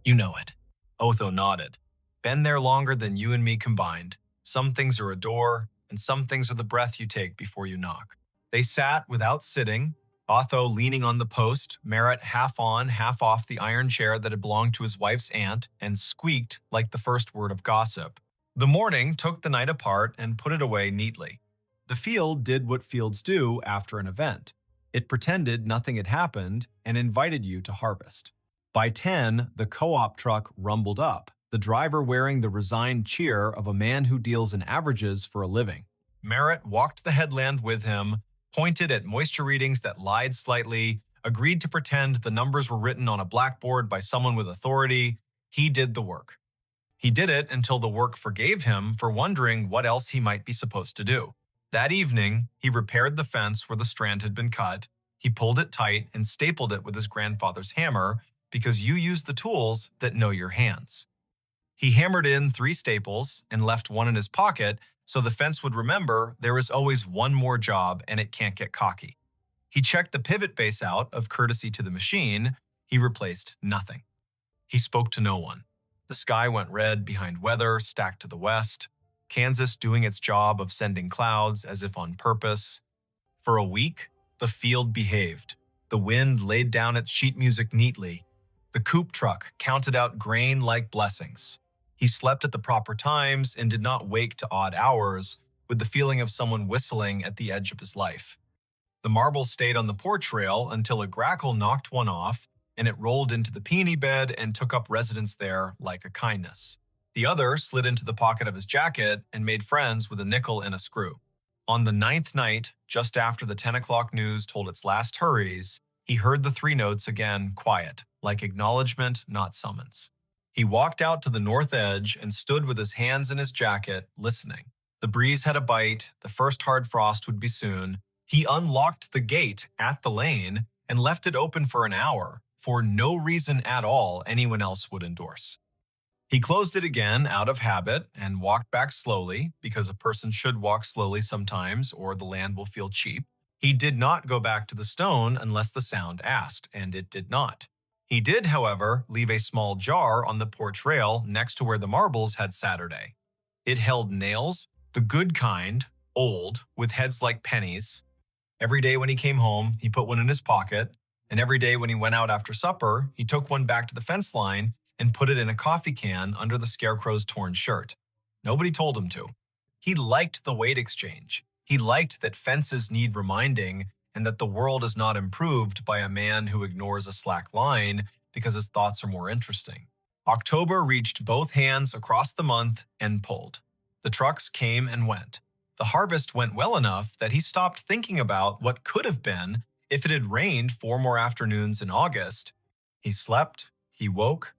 You know it." Otho nodded. "Been there longer than you and me combined. Some things are a door, and some things are the breath you take before you knock." They sat without sitting, Otho leaning on the post, Merritt half on, half off the iron chair that had belonged to his wife's aunt, and squeaked like the first word of gossip. The morning took the night apart and put it away neatly. The field did what fields do after an event. It pretended nothing had happened and invited you to harvest. By 10, the co-op truck rumbled up, the driver wearing the resigned cheer of a man who deals in averages for a living. Merritt walked the headland with him, pointed at moisture readings that lied slightly, agreed to pretend the numbers were written on a blackboard by someone with authority. He did the work. He did it until the work forgave him for wondering what else he might be supposed to do. That evening, he repaired the fence where the strand had been cut. He pulled it tight and stapled it with his grandfather's hammer because you use the tools that know your hands. He hammered in 3 staples and left one in his pocket so the fence would remember there is always one more job and it can't get cocky. He checked the pivot base out of courtesy to the machine. He replaced nothing. He spoke to no one. The sky went red behind weather stacked to the west, Kansas doing its job of sending clouds as if on purpose. For a week, the field behaved. The wind laid down its sheet music neatly. The coupe truck counted out grain like blessings. He slept at the proper times and did not wake to odd hours with the feeling of someone whistling at the edge of his life. The marbles stayed on the porch rail until a grackle knocked one off and it rolled into the peony bed and took up residence there like a kindness. The other slid into the pocket of his jacket and made friends with a nickel and a screw. On the ninth night, just after the 10 o'clock news told its last hurries, he heard the three notes again quiet, like acknowledgement, not summons. He walked out to the north edge and stood with his hands in his jacket, listening. The breeze had a bite, the first hard frost would be soon. He unlocked the gate at the lane and left it open for an hour, for no reason at all anyone else would endorse. He closed it again out of habit and walked back slowly, because a person should walk slowly sometimes or the land will feel cheap. He did not go back to the stone unless the sound asked, and it did not. He did, however, leave a small jar on the porch rail next to where the marbles had Saturday. It held nails, the good kind, old, with heads like pennies. Every day when he came home, he put one in his pocket, and every day when he went out after supper, he took one back to the fence line and put it in a coffee can under the scarecrow's torn shirt. Nobody told him to. He liked the weight exchange. He liked that fences need reminding and that the world is not improved by a man who ignores a slack line because his thoughts are more interesting. October reached both hands across the month and pulled. The trucks came and went. The harvest went well enough that he stopped thinking about what could have been if it had rained 4 more afternoons in August. He slept, he woke.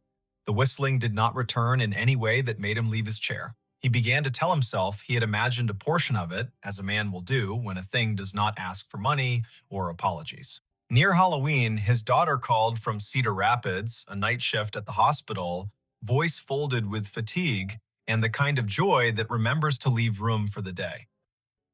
The whistling did not return in any way that made him leave his chair. He began to tell himself he had imagined a portion of it, as a man will do when a thing does not ask for money or apologies. Near Halloween, his daughter called from Cedar Rapids, a night shift at the hospital, voice folded with fatigue and the kind of joy that remembers to leave room for the day.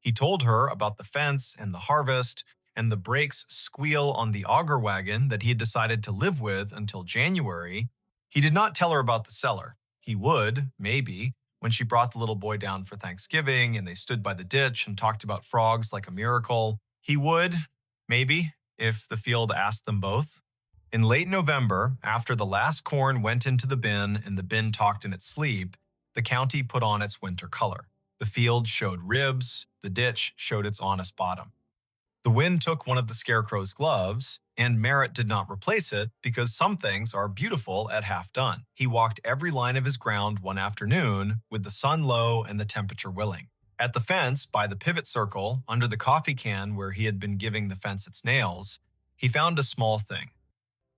He told her about the fence and the harvest and the brakes squeal on the auger wagon that he had decided to live with until January. He did not tell her about the cellar. He would, maybe, when she brought the little boy down for Thanksgiving and they stood by the ditch and talked about frogs like a miracle. He would, maybe, if the field asked them both. In late November, after the last corn went into the bin and the bin talked in its sleep, the county put on its winter color. The field showed ribs, the ditch showed its honest bottom. The wind took one of the scarecrow's gloves, and Merritt did not replace it because some things are beautiful at half done. He walked every line of his ground one afternoon with the sun low and the temperature willing. At the fence, by the pivot circle, under the coffee can where he had been giving the fence its nails, he found a small thing.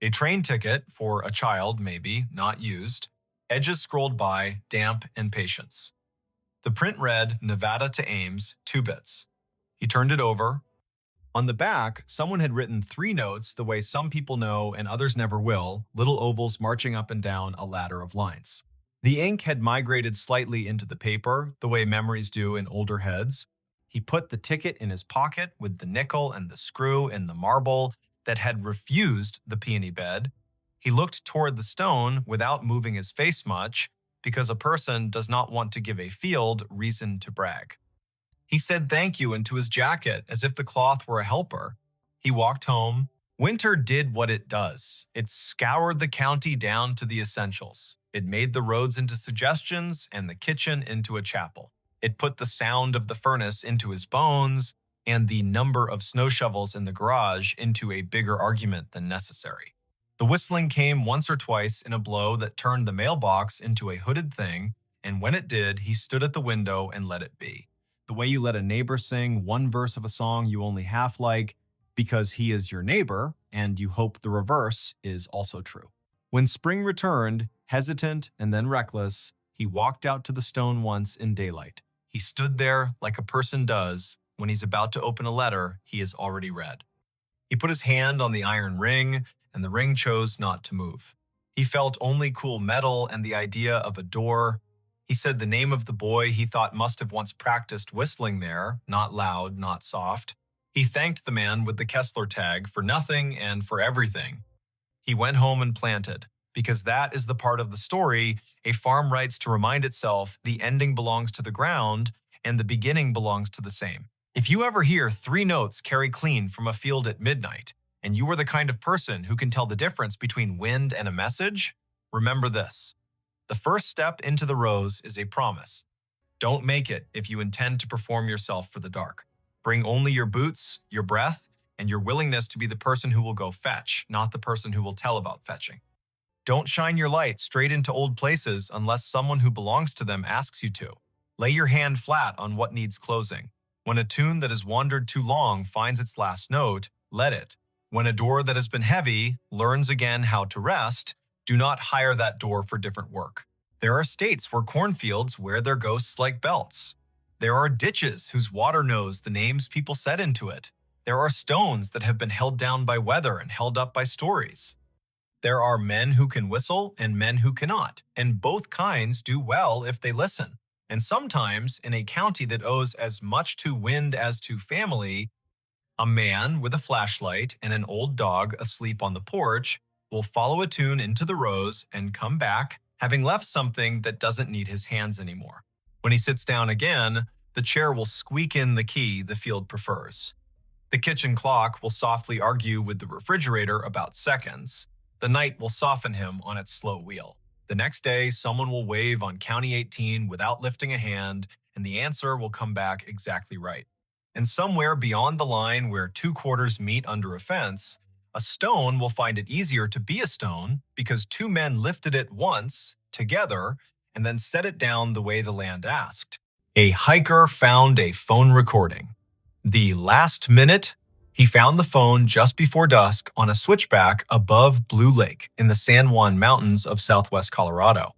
A train ticket for a child, maybe, not used. Edges scrolled by, damp and patience. The print read, Nevada to Ames, 2 bits. He turned it over. On the back, someone had written 3 notes the way some people know and others never will, little ovals marching up and down a ladder of lines. The ink had migrated slightly into the paper, the way memories do in older heads. He put the ticket in his pocket with the nickel and the screw and the marble that had refused the peony bed. He looked toward the stone without moving his face much, because a person does not want to give a field reason to brag. He said thank you into his jacket as if the cloth were a helper. He walked home. Winter did what it does. It scoured the county down to the essentials. It made the roads into suggestions and the kitchen into a chapel. It put the sound of the furnace into his bones and the number of snow shovels in the garage into a bigger argument than necessary. The whistling came once or twice in a blow that turned the mailbox into a hooded thing, and when it did, he stood at the window and let it be. The way you let a neighbor sing one verse of a song you only half like because he is your neighbor, and you hope the reverse is also true. When spring returned, hesitant and then reckless, he walked out to the stone once in daylight. He stood there like a person does when he's about to open a letter he has already read. He put his hand on the iron ring, and the ring chose not to move. He felt only cool metal and the idea of a door. He said the name of the boy he thought must have once practiced whistling there, not loud, not soft. He thanked the man with the Kessler tag for nothing and for everything. He went home and planted, because that is the part of the story a farm writes to remind itself the ending belongs to the ground and the beginning belongs to the same. If you ever hear 3 notes carry clean from a field at midnight, and you are the kind of person who can tell the difference between wind and a message, remember this. The first step into the rose is a promise. Don't make it if you intend to perform yourself for the dark. Bring only your boots, your breath, and your willingness to be the person who will go fetch, not the person who will tell about fetching. Don't shine your light straight into old places unless someone who belongs to them asks you to. Lay your hand flat on what needs closing. When a tune that has wandered too long finds its last note, let it. When a door that has been heavy learns again how to rest, do not hire that door for different work. There are states where cornfields wear their ghosts like belts. There are ditches whose water knows the names people set into it. There are stones that have been held down by weather and held up by stories. There are men who can whistle and men who cannot, and both kinds do well if they listen. And sometimes, in a county that owes as much to wind as to family, a man with a flashlight and an old dog asleep on the porch will follow a tune into the rose and come back, having left something that doesn't need his hands anymore. When he sits down again, the chair will squeak in the key the field prefers. The kitchen clock will softly argue with the refrigerator about seconds. The night will soften him on its slow wheel. The next day, someone will wave on County 18 without lifting a hand, and the answer will come back exactly right. And somewhere beyond the line where 2 quarters meet under a fence, a stone will find it easier to be a stone because 2 men lifted it once, together, and then set it down the way the land asked. A hiker found a phone recording. The last minute, he found the phone just before dusk on a switchback above Blue Lake in the San Juan Mountains of southwest Colorado.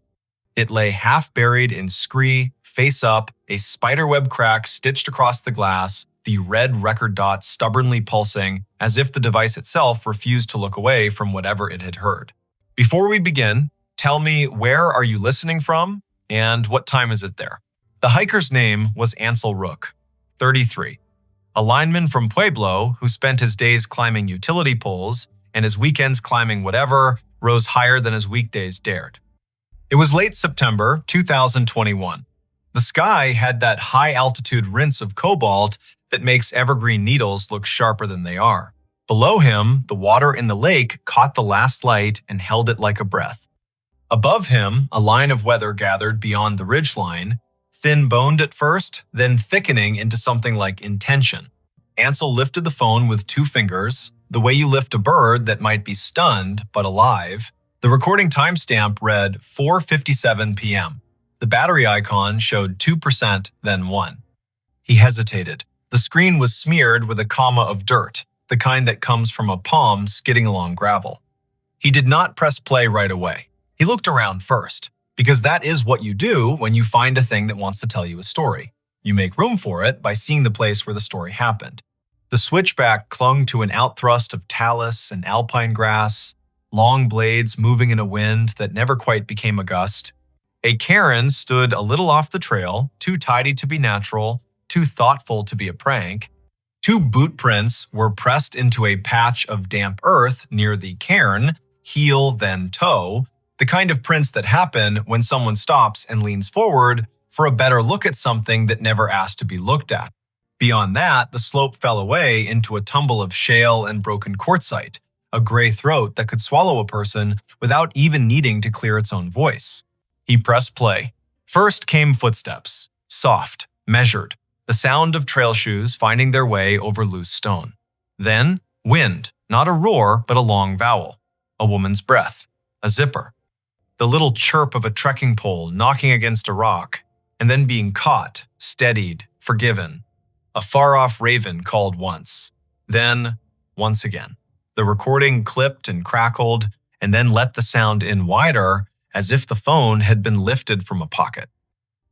It lay half buried in scree, face up, a spiderweb crack stitched across the glass, the red record dot stubbornly pulsing as if the device itself refused to look away from whatever it had heard. Before we begin, tell me, where are you listening from and what time is it there? The hiker's name was Ansel Rook, 33. A lineman from Pueblo who spent his days climbing utility poles and his weekends climbing whatever rose higher than his weekdays dared. It was late September 2021. The sky had that high-altitude rinse of cobalt that makes evergreen needles look sharper than they are. Below him, the water in the lake caught the last light and held it like a breath. Above him, a line of weather gathered beyond the ridgeline, thin-boned at first, then thickening into something like intention. Ansel lifted the phone with 2 fingers, the way you lift a bird that might be stunned but alive. The recording timestamp read 4:57 p.m. The battery icon showed 2%, then 1. He hesitated. The screen was smeared with a comma of dirt, the kind that comes from a palm skidding along gravel. He did not press play right away. He looked around first, because that is what you do when you find a thing that wants to tell you a story. You make room for it by seeing the place where the story happened. The switchback clung to an outthrust of talus and alpine grass, long blades moving in a wind that never quite became a gust. A cairn stood a little off the trail, too tidy to be natural, too thoughtful to be a prank. 2 boot prints were pressed into a patch of damp earth near the cairn, heel then toe, the kind of prints that happen when someone stops and leans forward for a better look at something that never asked to be looked at. Beyond that, the slope fell away into a tumble of shale and broken quartzite, a gray throat that could swallow a person without even needing to clear its own voice. He pressed play. First came footsteps, soft, measured, the sound of trail shoes finding their way over loose stone. Then, wind, not a roar, but a long vowel. A woman's breath, a zipper. The little chirp of a trekking pole knocking against a rock, and then being caught, steadied, forgiven. A far-off raven called once. Then, once again. The recording clipped and crackled, and then let the sound in wider, as if the phone had been lifted from a pocket.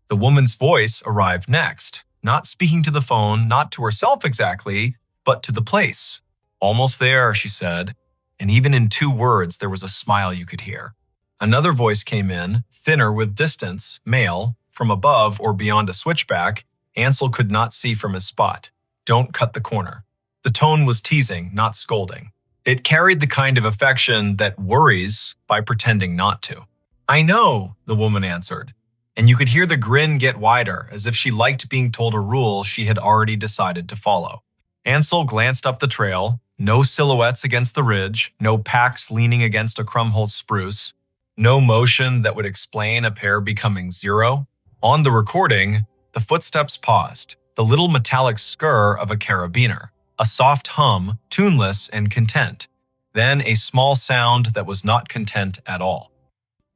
The woman's voice arrived next, not speaking to the phone, not to herself exactly, but to the place. Almost there, she said, and even in 2 words there was a smile you could hear. Another voice came in, thinner with distance, male, from above or beyond a switchback. Ansel could not see from his spot. Don't cut the corner. The tone was teasing, not scolding. It carried the kind of affection that worries by pretending not to. "I know," the woman answered, and you could hear the grin get wider, as if she liked being told a rule she had already decided to follow. Ansel glanced up the trail. No silhouettes against the ridge, no packs leaning against a crumhole spruce, no motion that would explain a pair becoming zero. On the recording, the footsteps paused, the little metallic skr of a carabiner, a soft hum, tuneless and content, then a small sound that was not content at all.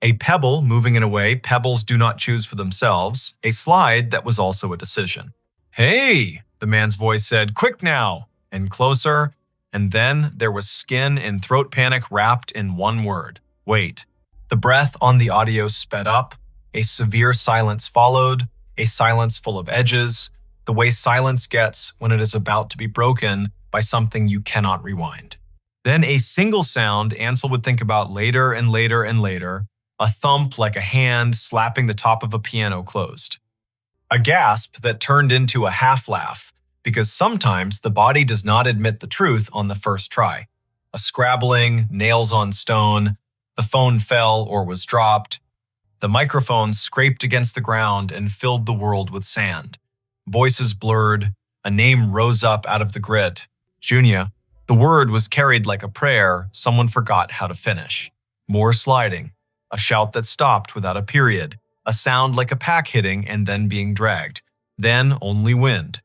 A pebble moving in a way pebbles do not choose for themselves, a slide that was also a decision. "Hey," the man's voice said, "quick now," and closer, and then there was skin and throat panic wrapped in one word: wait. The breath on the audio sped up, a severe silence followed, a silence full of edges, the way silence gets when it is about to be broken by something you cannot rewind. Then a single sound Ansel would think about later and later and later, a thump like a hand slapping the top of a piano closed. A gasp that turned into a half laugh, because sometimes the body does not admit the truth on the first try. A scrabbling, nails on stone, the phone fell or was dropped. The microphone scraped against the ground and filled the world with sand. Voices blurred, a name rose up out of the grit. Junia. The word was carried like a prayer someone forgot how to finish. More sliding. A shout that stopped without a period. A sound like a pack hitting and then being dragged. Then only wind.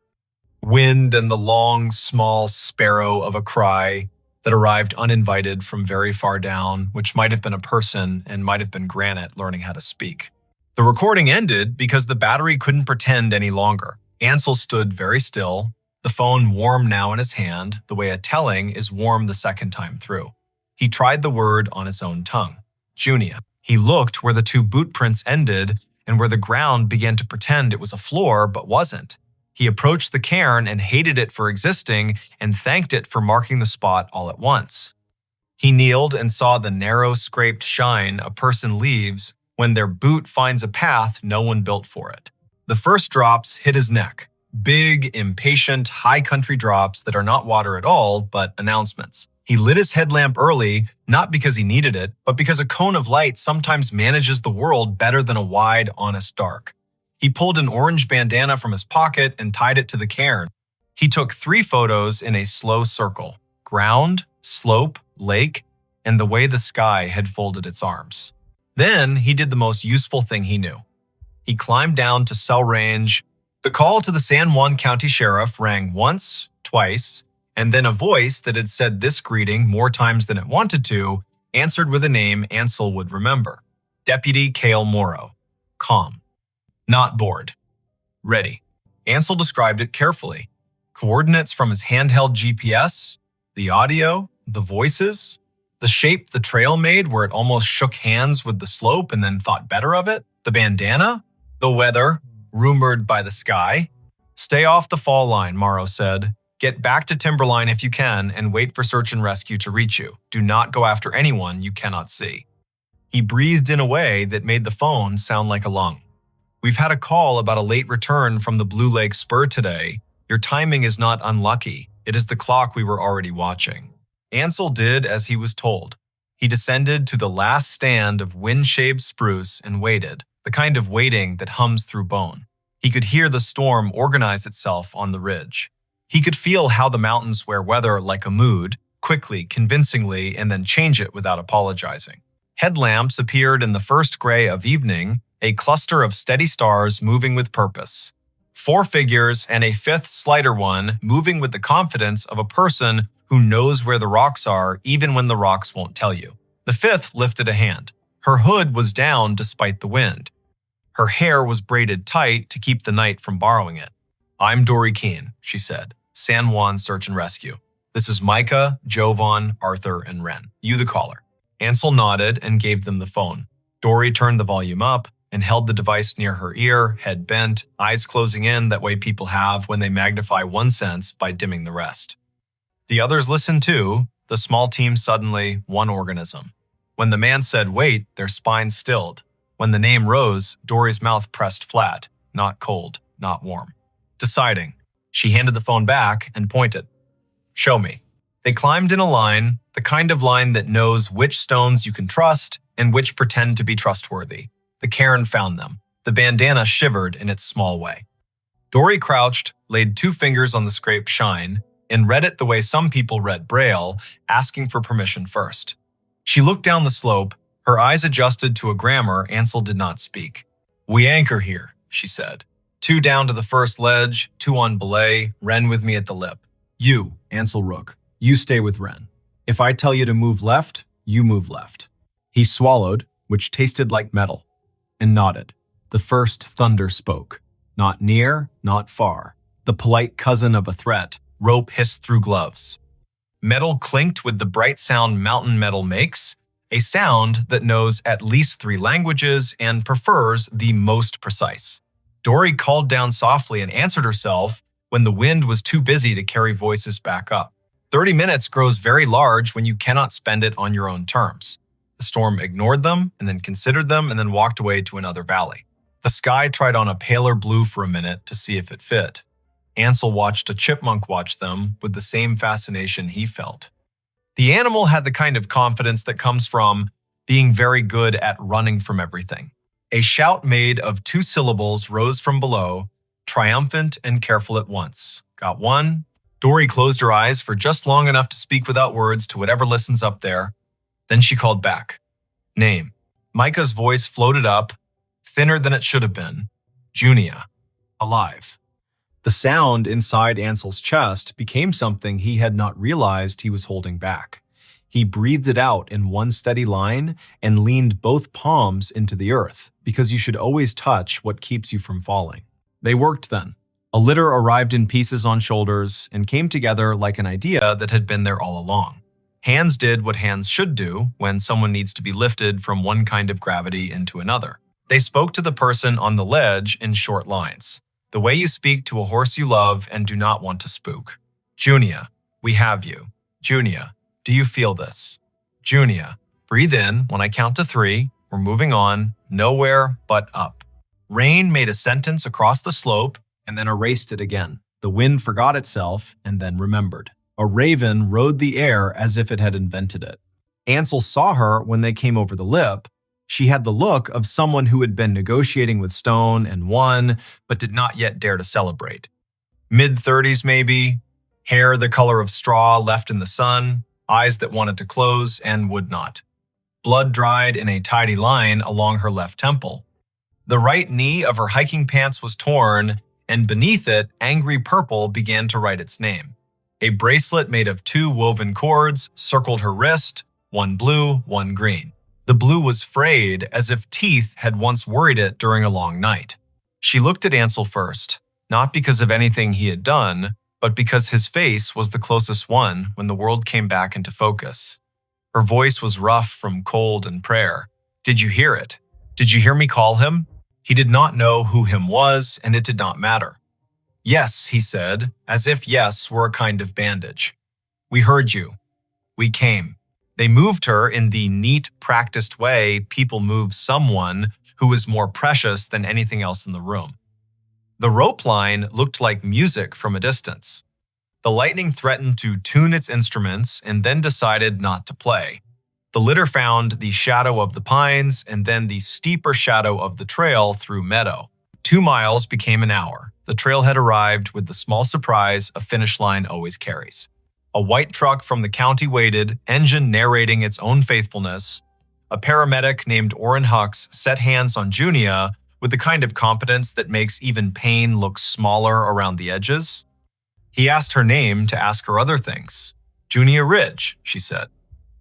Wind and the long, small sparrow of a cry that arrived uninvited from very far down, which might have been a person and might have been granite learning how to speak. The recording ended because the battery couldn't pretend any longer. Ansel stood very still, the phone warm now in his hand, the way a telling is warm the second time through. He tried the word on his own tongue. Junia. He looked where the two boot prints ended and where the ground began to pretend it was a floor but wasn't. He approached the cairn and hated it for existing and thanked it for marking the spot all at once. He kneeled and saw the narrow, scraped shine a person leaves when their boot finds a path no one built for it. The first drops hit his neck. Big, impatient, high country drops that are not water at all, but announcements. He lit his headlamp early, not because he needed it, but because a cone of light sometimes manages the world better than a wide, honest dark. He pulled an orange bandana from his pocket and tied it to the cairn. He took 3 photos in a slow circle: ground, slope, lake, and the way the sky had folded its arms. Then he did the most useful thing he knew. He climbed down to cell range. The call to the San Juan County Sheriff rang once, twice, and then a voice that had said this greeting more times than it wanted to answered with a name Ansel would remember. Deputy Cale Morrow. Calm. Not bored. Ready. Ansel described it carefully. Coordinates from his handheld GPS, the audio, the voices, the shape the trail made where it almost shook hands with the slope and then thought better of it, the bandana, the weather, rumored by the sky. Stay off the fall line, Morrow said. Get back to Timberline if you can and wait for search and rescue to reach you. Do not go after anyone you cannot see. He breathed in a way that made the phone sound like a lung. We've had a call about a late return from the Blue Lake Spur today. Your timing is not unlucky. It is the clock we were already watching. Ansel did as he was told. He descended to the last stand of wind-shaved spruce and waited, the kind of waiting that hums through bone. He could hear the storm organize itself on the ridge. He could feel how the mountains wear weather like a mood, quickly, convincingly, and then change it without apologizing. Headlamps appeared in the first gray of evening, a cluster of steady stars moving with purpose. 4 figures and a 5th slighter one moving with the confidence of a person who knows where the rocks are even when the rocks won't tell you. The 5th lifted a hand. Her hood was down despite the wind. Her hair was braided tight to keep the night from borrowing it. I'm Dory Keene, she said. San Juan Search and Rescue. This is Micah, Jovan, Arthur, and Wren. You the caller. Ansel nodded and gave them the phone. Dory turned the volume up and held the device near her ear, head bent, eyes closing in that way people have when they magnify one sense by dimming the rest. The others listened too, the small team suddenly one organism. When the man said wait, their spines stilled. When the name rose, Dory's mouth pressed flat, not cold, not warm. Deciding. She handed the phone back and pointed. Show me. They climbed in a line, the kind of line that knows which stones you can trust and which pretend to be trustworthy. The cairn found them. The bandana shivered in its small way. Dory crouched, laid 2 fingers on the scraped shine, and read it the way some people read Braille, asking for permission first. She looked down the slope, her eyes adjusted to a grammar Ansel did not speak. "We anchor here," she said. "2 down to the first ledge, 2 on belay, Wren with me at the lip. You, Ansel Rook, you stay with Wren. If I tell you to move left, you move left." He swallowed, which tasted like metal, and nodded. The first thunder spoke. Not near, not far. The polite cousin of a threat. Rope hissed through gloves. Metal clinked with the bright sound mountain metal makes, a sound that knows at least 3 languages and prefers the most precise. Dory called down softly and answered herself when the wind was too busy to carry voices back up. 30 minutes grows very large when you cannot spend it on your own terms. The storm ignored them and then considered them and then walked away to another valley. The sky tried on a paler blue for a minute to see if it fit. Ansel watched a chipmunk watch them with the same fascination he felt. The animal had the kind of confidence that comes from being very good at running from everything. A shout made of 2 syllables rose from below, triumphant and careful at once. Got one? Dory closed her eyes for just long enough to speak without words to whatever listens up there. Then she called back. Name. Micah's voice floated up, thinner than it should have been. Junia. Alive. The sound inside Ansel's chest became something he had not realized he was holding back. He breathed it out in one steady line and leaned both palms into the earth, because you should always touch what keeps you from falling. They worked then. A litter arrived in pieces on shoulders and came together like an idea that had been there all along. Hands did what hands should do when someone needs to be lifted from one kind of gravity into another. They spoke to the person on the ledge in short lines, the way you speak to a horse you love and do not want to spook. Junia, we have you. Junia, do you feel this? Junia, breathe in when I count to 3. We're moving on, nowhere but up. Rain made a sentence across the slope and then erased it again. The wind forgot itself and then remembered. A raven rode the air as if it had invented it. Ansel saw her when they came over the lip. She had the look of someone who had been negotiating with Stone and won, but did not yet dare to celebrate. Mid-30s maybe, hair the color of straw left in the sun, eyes that wanted to close and would not. Blood dried in a tidy line along her left temple. The right knee of her hiking pants was torn, and beneath it, angry purple began to write its name. A bracelet made of 2 woven cords circled her wrist, one blue, one green. The blue was frayed, as if teeth had once worried it during a long night. She looked at Ansel first, not because of anything he had done, but because his face was the closest one when the world came back into focus. Her voice was rough from cold and prayer. Did you hear it? Did you hear me call him? He did not know who him was, and it did not matter. Yes, he said, as if yes were a kind of bandage. We heard you. We came. They moved her in the neat, practiced way people move someone who is more precious than anything else in the room. The rope line looked like music from a distance. The lightning threatened to tune its instruments and then decided not to play. The litter found the shadow of the pines and then the steeper shadow of the trail through meadow. 2 miles became an hour. The trailhead arrived with the small surprise a finish line always carries. A white truck from the county waited, engine narrating its own faithfulness. A paramedic named Orrin Hux set hands on Junia with the kind of competence that makes even pain look smaller around the edges. He asked her name to ask her other things. Junia Ridge, she said.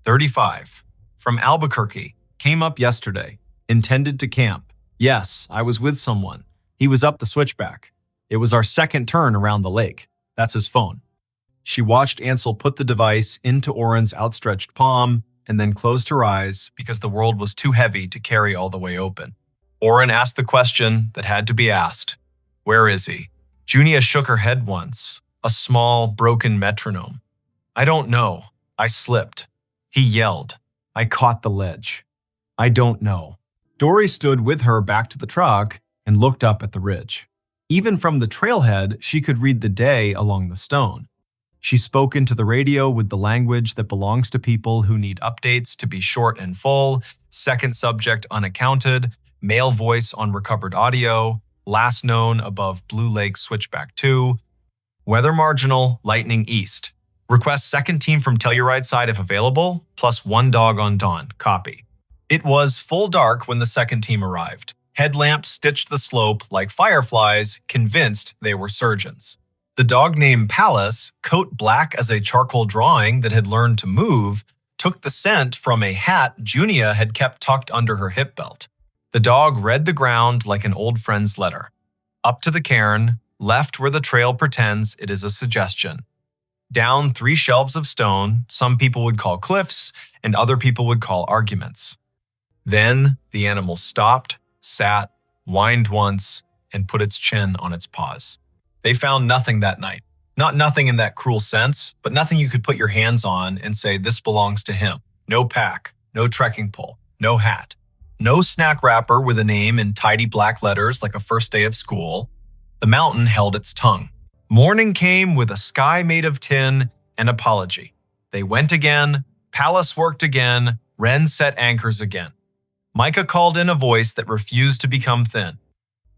35. From Albuquerque. Came up yesterday. Intended to camp. Yes, I was with someone. He was up the switchback. It was our second turn around the lake. That's his phone. She watched Ansel put the device into Orrin's outstretched palm and then closed her eyes because the world was too heavy to carry all the way open. Orrin asked the question that had to be asked. Where is he? Junia shook her head once, a small, broken metronome. I don't know. I slipped. He yelled. I caught the ledge. I don't know. Dory stood with her back to the truck and looked up at the ridge. Even from the trailhead, she could read the day along the stone. She spoke into the radio with the language that belongs to people who need updates to be short and full, second subject unaccounted, male voice on recovered audio, last known above Blue Lake Switchback 2, weather marginal, lightning east. Request second team from Telluride side if available, plus one dog on dawn. Copy. It was full dark when the second team arrived. Headlamps stitched the slope like fireflies, convinced they were surgeons. The dog named Pallas, coat black as a charcoal drawing that had learned to move, took the scent from a hat Junia had kept tucked under her hip belt. The dog read the ground like an old friend's letter. Up to the cairn, left where the trail pretends it is a suggestion. Down 3 shelves of stone, some people would call cliffs, and other people would call arguments. Then the animal stopped, sat, whined once, and put its chin on its paws. They found nothing that night. Not nothing in that cruel sense, but nothing you could put your hands on and say this belongs to him. No pack, no trekking pole, no hat. No snack wrapper with a name in tidy black letters like a first day of school. The mountain held its tongue. Morning came with a sky made of tin and apology. They went again, Pallas worked again, Wren set anchors again. Micah called in a voice that refused to become thin.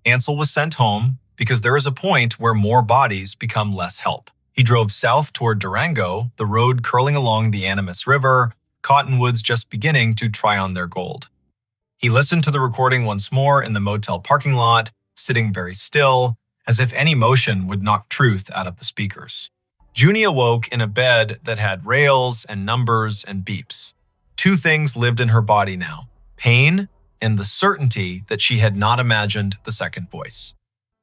Ansel was sent home because there is a point where more bodies become less help. He drove south toward Durango, the road curling along the Animas River, cottonwoods just beginning to try on their gold. He listened to the recording once more in the motel parking lot, sitting very still, as if any motion would knock truth out of the speakers. Junie awoke in a bed that had rails and numbers and beeps. 2 things lived in her body now: pain and the certainty that she had not imagined the second voice.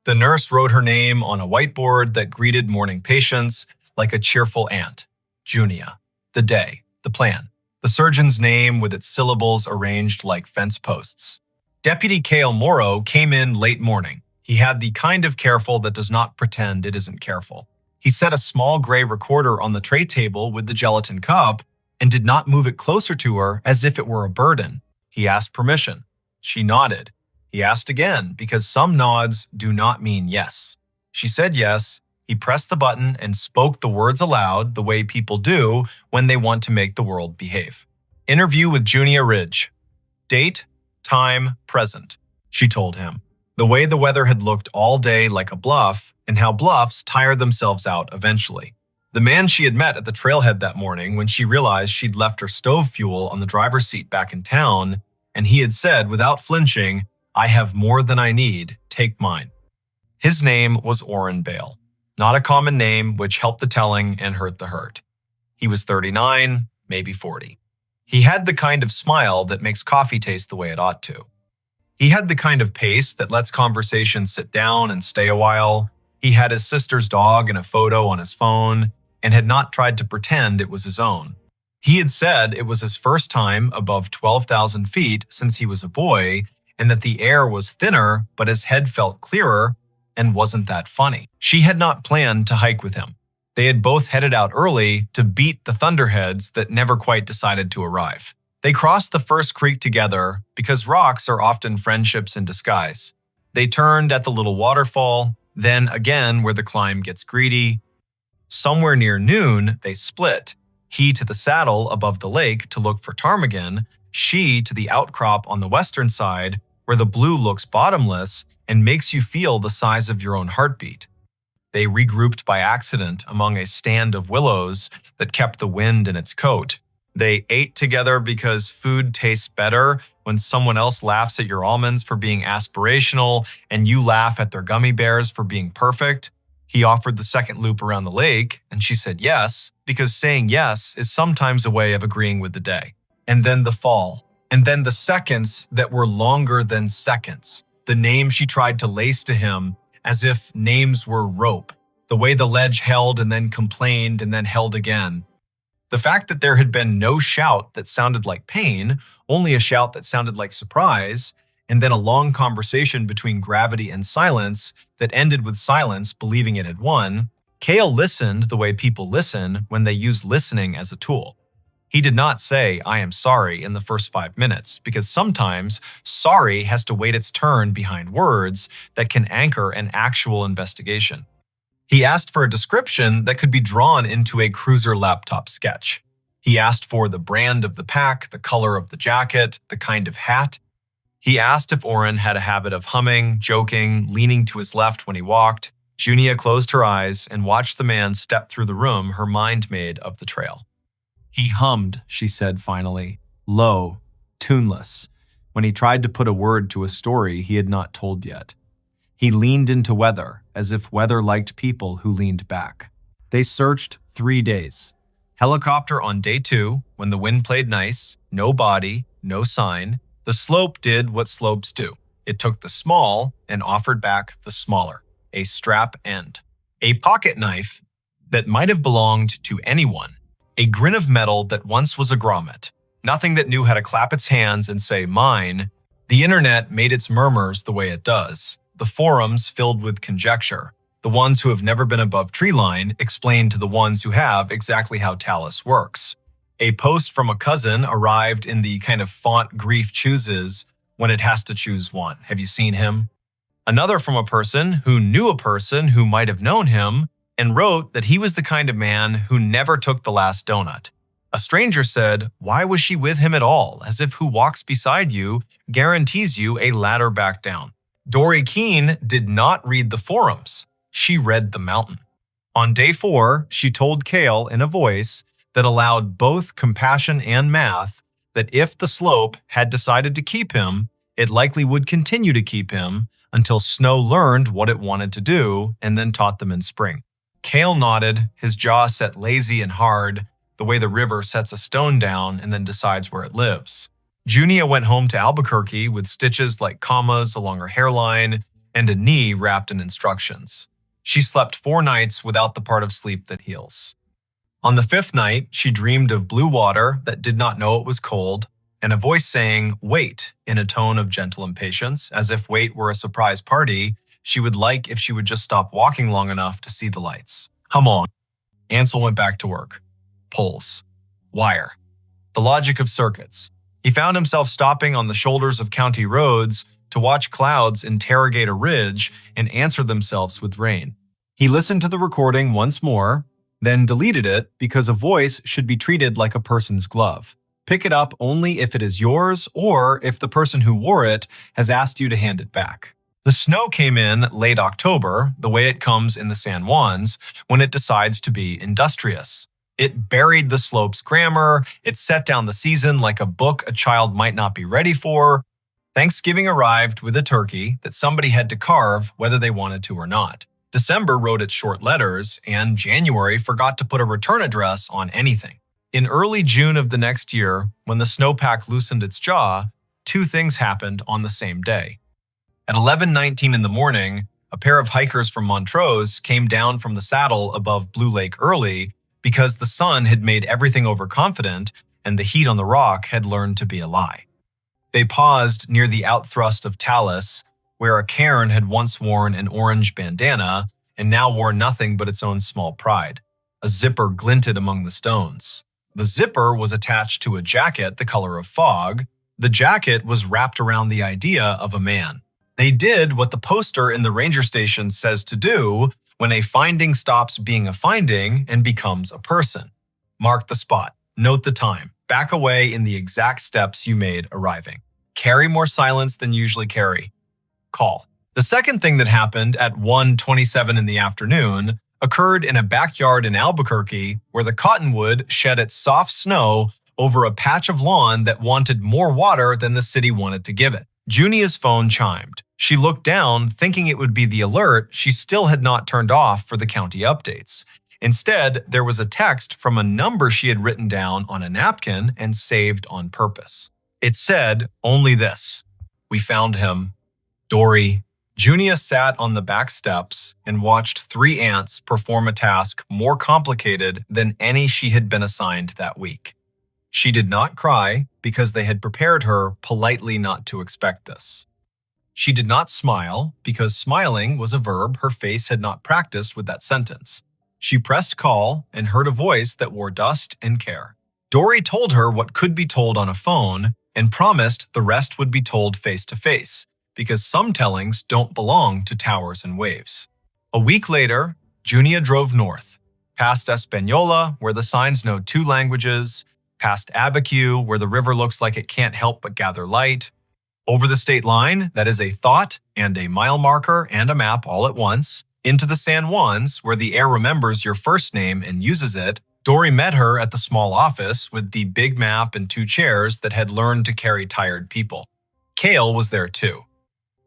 The nurse wrote her name on a whiteboard that greeted morning patients like a cheerful aunt. Junia. The day. The plan. The surgeon's name with its syllables arranged like fence posts. Deputy Cale Morrow came in late morning. He had the kind of careful that does not pretend it isn't careful. He set a small gray recorder on the tray table with the gelatin cup and did not move it closer to her as if it were a burden. He asked permission. She nodded. He asked again because some nods do not mean yes. She said yes. He pressed the button and spoke the words aloud the way people do when they want to make the world behave. Interview with Junia Ridge. Date, time, present, she told him. The way the weather had looked all day like a bluff, and how bluffs tire themselves out eventually. The man she had met at the trailhead that morning when she realized she'd left her stove fuel on the driver's seat back in town, and he had said without flinching, "I have more than I need, take mine." His name was Orrin Bale, not a common name which helped the telling and hurt the hurt. He was 39, maybe 40. He had the kind of smile that makes coffee taste the way it ought to. He had the kind of pace that lets conversation sit down and stay a while. He had his sister's dog and a photo on his phone, and had not tried to pretend it was his own. He had said it was his first time above 12,000 feet since he was a boy, and that the air was thinner, but his head felt clearer, and wasn't that funny. She had not planned to hike with him. They had both headed out early to beat the thunderheads that never quite decided to arrive. They crossed the first creek together because rocks are often friendships in disguise. They turned at the little waterfall, then again where the climb gets greedy. Somewhere near noon, they split. He to the saddle above the lake to look for ptarmigan, she to the outcrop on the western side where the blue looks bottomless and makes you feel the size of your own heartbeat. They regrouped by accident among a stand of willows that kept the wind in its coat. They ate together because food tastes better when someone else laughs at your almonds for being aspirational and you laugh at their gummy bears for being perfect. He offered the second loop around the lake, and she said yes, because saying yes is sometimes a way of agreeing with the day. And then the fall. And then the seconds that were longer than seconds. The name she tried to lace to him as if names were rope. The way the ledge held and then complained and then held again. The fact that there had been no shout that sounded like pain, only a shout that sounded like surprise, and then a long conversation between gravity and silence that ended with silence believing it had won. Cale listened the way people listen when they use listening as a tool. He did not say, "I am sorry," in the first 5 minutes, because sometimes sorry has to wait its turn behind words that can anchor an actual investigation. He asked for a description that could be drawn into a cruiser laptop sketch. He asked for the brand of the pack, the color of the jacket, the kind of hat. He asked if Oren had a habit of humming, joking, leaning to his left when he walked. Junia closed her eyes and watched the man step through the room her mind made of the trail. He hummed, she said finally, low, tuneless, when he tried to put a word to a story he had not told yet. He leaned into weather, as if weather liked people who leaned back. They searched 3 days. Helicopter on day 2, when the wind played nice, no body, no sign. The slope did what slopes do. It took the small and offered back the smaller, a strap end. A pocket knife that might have belonged to anyone. A grin of metal that once was a grommet. Nothing that knew how to clap its hands and say, mine. The internet made its murmurs the way it does. The forums filled with conjecture. The ones who have never been above treeline explain to the ones who have exactly how Talus works. A post from a cousin arrived in the kind of font grief chooses when it has to choose one. Have you seen him? Another from a person who might have known him and wrote that he was the kind of man who never took the last donut. A stranger said, why was she with him at all, as if who walks beside you guarantees you a ladder back down. Dory Keene did not read the forums. She read the mountain. On day 4, she told Kale in a voice that allowed both compassion and math that if the slope had decided to keep him, it likely would continue to keep him until snow learned what it wanted to do and then taught them in spring. Kale nodded, his jaw set lazy and hard, the way the river sets a stone down and then decides where it lives. Junia went home to Albuquerque with stitches like commas along her hairline and a knee wrapped in instructions. She slept 4 nights without the part of sleep that heals. On the 5th night, she dreamed of blue water that did not know it was cold, and a voice saying, wait, in a tone of gentle impatience, as if wait were a surprise party she would like if she would just stop walking long enough to see the lights. Come on. Ansel went back to work. Poles. Wire. The logic of circuits. He found himself stopping on the shoulders of county roads to watch clouds interrogate a ridge and answer themselves with rain. He listened to the recording once more, then deleted it because a voice should be treated like a person's glove. Pick it up only if it is yours or if the person who wore it has asked you to hand it back. The snow came in late October, the way it comes in the San Juans, when it decides to be industrious. It buried the slope's grammar, it set down the season like a book a child might not be ready for. Thanksgiving arrived with a turkey that somebody had to carve whether they wanted to or not. December wrote its short letters, and January forgot to put a return address on anything. In early June of the next year, when the snowpack loosened its jaw, 2 things happened on the same day. At 11:19 in the morning, a pair of hikers from Montrose came down from the saddle above Blue Lake early because the sun had made everything overconfident and the heat on the rock had learned to be a lie. They paused near the outthrust of Talus, where a cairn had once worn an orange bandana and now wore nothing but its own small pride. A zipper glinted among the stones. The zipper was attached to a jacket the color of fog. The jacket was wrapped around the idea of a man. They did what the poster in the ranger station says to do when a finding stops being a finding and becomes a person. Mark the spot. Note the time. Back away in the exact steps you made arriving. Carry more silence than usually carry. Call. The second thing that happened at 1:27 in the afternoon occurred in a backyard in Albuquerque where the cottonwood shed its soft snow over a patch of lawn that wanted more water than the city wanted to give it. Junia's phone chimed. She looked down, thinking it would be the alert she still had not turned off for the county updates. Instead, there was a text from a number she had written down on a napkin and saved on purpose. It said only this: we found him. Dory. Junia sat on the back steps and watched 3 ants perform a task more complicated than any she had been assigned that week. She did not cry because they had prepared her politely not to expect this. She did not smile because smiling was a verb her face had not practiced with that sentence. She pressed call and heard a voice that wore dust and care. Dory told her what could be told on a phone and promised the rest would be told face to face, because some tellings don't belong to towers and waves. A week later, Junia drove north, past Española, where the signs know two languages, past Abiquiu, where the river looks like it can't help but gather light, over the state line, that is a thought and a mile marker and a map all at once, into the San Juans, where the air remembers your first name and uses it. Dory met her at the small office with the big map and two chairs that had learned to carry tired people. Kale was there too.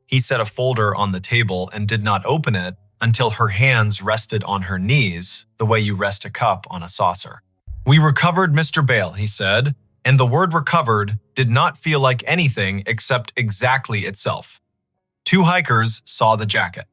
He set a folder on the table and did not open it until her hands rested on her knees, the way you rest a cup on a saucer. "We recovered Mr. Bale," he said, and the word recovered did not feel like anything except exactly itself. Two hikers saw the jacket.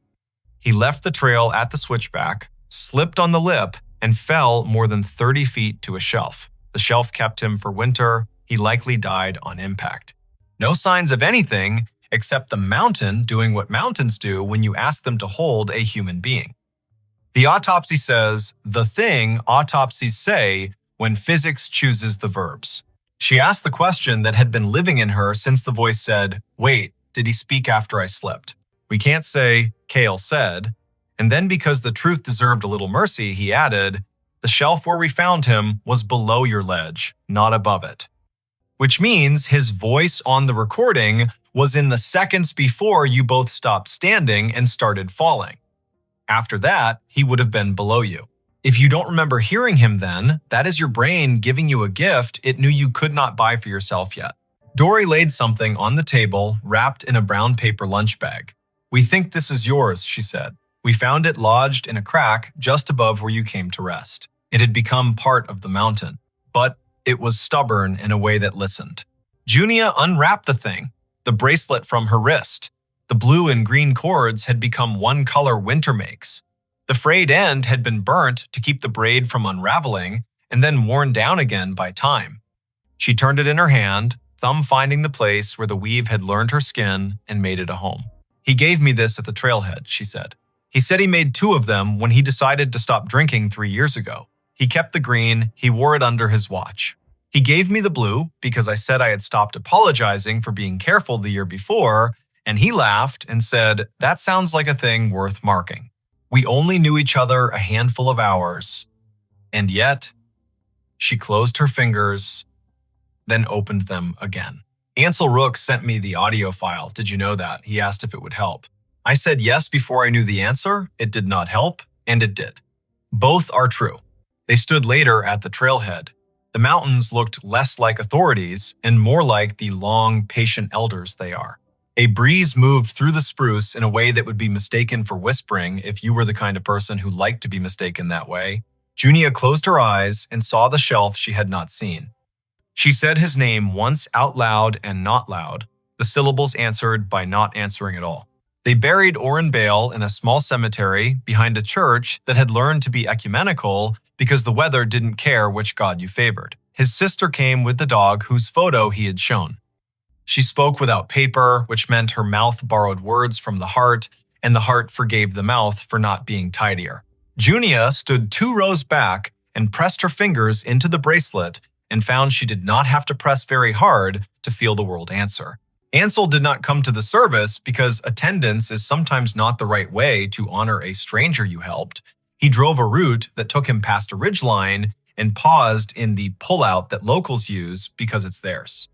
He left the trail at the switchback, slipped on the lip, and fell more than 30 feet to a shelf. The shelf kept him for winter. He likely died on impact. No signs of anything except the mountain doing what mountains do when you ask them to hold a human being. The autopsy says the thing autopsies say when physics chooses the verbs. She asked the question that had been living in her since the voice said, "Wait, did he speak after I slipped?" We can't say, Kale said. And then because the truth deserved a little mercy, he added, "The shelf where we found him was below your ledge, not above it." Which means his voice on the recording was in the seconds before you both stopped standing and started falling. After that, he would have been below you. If you don't remember hearing him then, that is your brain giving you a gift it knew you could not buy for yourself yet. Dory laid something on the table wrapped in a brown paper lunch bag. "We think this is yours," she said. "We found it lodged in a crack just above where you came to rest. It had become part of the mountain, but it was stubborn in a way that listened." Junia unwrapped the thing, the bracelet from her wrist. The blue and green cords had become one color winter makes. The frayed end had been burnt to keep the braid from unraveling and then worn down again by time. She turned it in her hand, thumb finding the place where the weave had learned her skin and made it a home. "He gave me this at the trailhead," she said. "He said he made two of them when he decided to stop drinking 3 years ago. He kept the green, he wore it under his watch. He gave me the blue because I said I had stopped apologizing for being careful the year before, and he laughed and said, 'That sounds like a thing worth marking.' We only knew each other a handful of hours, and yet..." She closed her fingers, then opened them again. "Ansel Rook sent me the audio file. Did you know that?" He asked if it would help. I said yes before I knew the answer. It did not help, and it did. Both are true. They stood later at the trailhead. The mountains looked less like authorities and more like the long, patient elders they are. A breeze moved through the spruce in a way that would be mistaken for whispering if you were the kind of person who liked to be mistaken that way. Junia closed her eyes and saw the shelf she had not seen. She said his name once out loud and not loud, the syllables answered by not answering at all. They buried Orrin Bale in a small cemetery behind a church that had learned to be ecumenical because the weather didn't care which god you favored. His sister came with the dog whose photo he had shown. She spoke without paper, which meant her mouth borrowed words from the heart, and the heart forgave the mouth for not being tidier. Junia stood 2 rows back and pressed her fingers into the bracelet and found she did not have to press very hard to feel the world answer. Ansel did not come to the service because attendance is sometimes not the right way to honor a stranger you helped. He drove a route that took him past a ridgeline and paused in the pullout that locals use because it's theirs.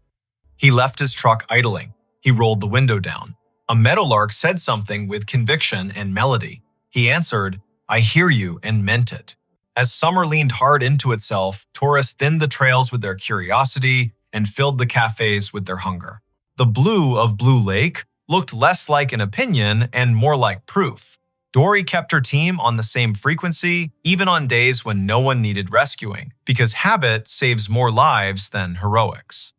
He left his truck idling. He rolled the window down. A meadowlark said something with conviction and melody. He answered, "I hear you," and meant it. As summer leaned hard into itself, tourists thinned the trails with their curiosity and filled the cafes with their hunger. The blue of Blue Lake looked less like an opinion and more like proof. Dory kept her team on the same frequency, even on days when no one needed rescuing, because habit saves more lives than heroics.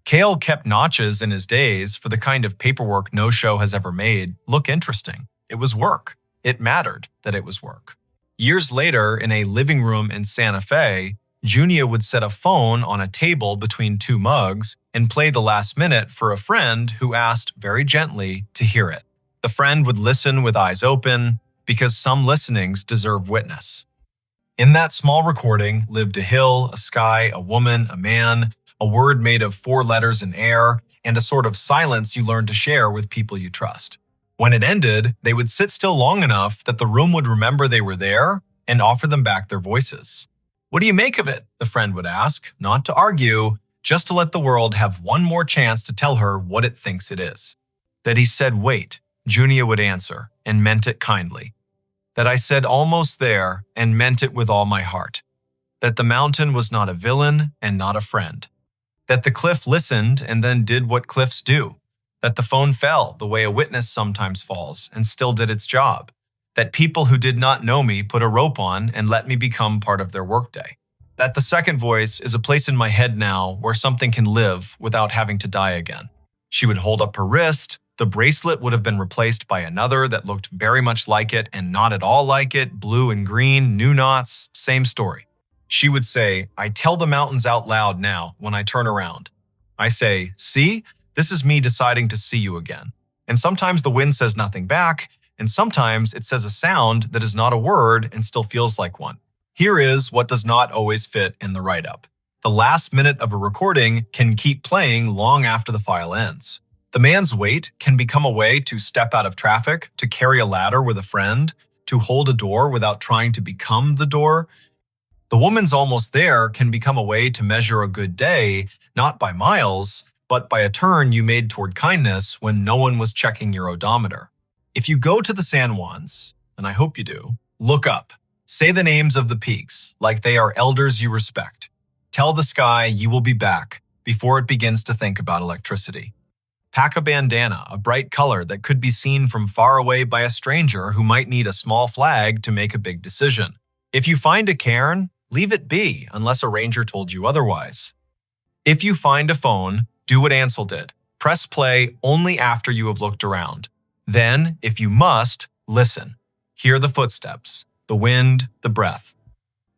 Kale kept notches in his days for the kind of paperwork no show has ever made look interesting. It was work. It mattered that it was work. Years later, in a living room in Santa Fe, Junia would set a phone on a table between 2 mugs and play the last minute for a friend who asked very gently to hear it. The friend would listen with eyes open because some listenings deserve witness. In that small recording lived a hill, a sky, a woman, a man, a word made of 4 letters in air, and a sort of silence you learn to share with people you trust. When it ended, they would sit still long enough that the room would remember they were there and offer them back their voices. "What do you make of it?" the friend would ask, not to argue, just to let the world have one more chance to tell her what it thinks it is. That he said, "Wait," Junia would answer, and meant it kindly. That I said "almost there," and meant it with all my heart. That the mountain was not a villain and not a friend. That the cliff listened and then did what cliffs do. That the phone fell the way a witness sometimes falls and still did its job. That people who did not know me put a rope on and let me become part of their workday. That the second voice is a place in my head now where something can live without having to die again. She would hold up her wrist. The bracelet would have been replaced by another that looked very much like it and not at all like it, blue and green, new knots, same story. She would say, "I tell the mountains out loud now when I turn around." I say, "See, this is me deciding to see you again." And sometimes the wind says nothing back, and sometimes it says a sound that is not a word and still feels like one. Here is what does not always fit in the write-up. The last minute of a recording can keep playing long after the file ends. The man's wait can become a way to step out of traffic, to carry a ladder with a friend, to hold a door without trying to become the door. The woman's almost there can become a way to measure a good day, not by miles, but by a turn you made toward kindness when no one was checking your odometer. If you go to the San Juans, and I hope you do, look up. Say the names of the peaks, like they are elders you respect. Tell the sky you will be back before it begins to think about electricity. Pack a bandana, a bright color that could be seen from far away by a stranger who might need a small flag to make a big decision. If you find a cairn, leave it be unless a ranger told you otherwise. If you find a phone, do what Ansel did. Press play only after you have looked around. Then, if you must, listen. Hear the footsteps, the wind, the breath.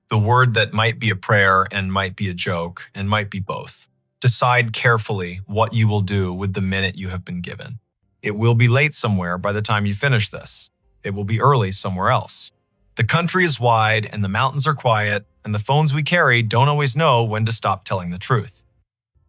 The word that might be a prayer and might be a joke and might be both. Decide carefully what you will do with the minute you have been given. It will be late somewhere by the time you finish this. It will be early somewhere else. The country is wide and the mountains are quiet, and the phones we carry don't always know when to stop telling the truth.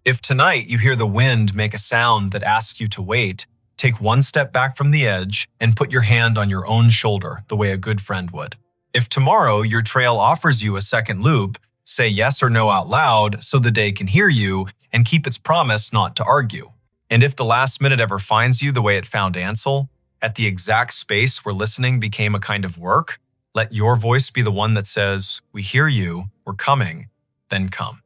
If tonight you hear the wind make a sound that asks you to wait, take one step back from the edge and put your hand on your own shoulder the way a good friend would. If tomorrow your trail offers you a second loop, say yes or no out loud so the day can hear you and keep its promise not to argue. And if the last minute ever finds you the way it found Ansel, at the exact space where listening became a kind of work, let your voice be the one that says, "We hear you, we're coming," then come.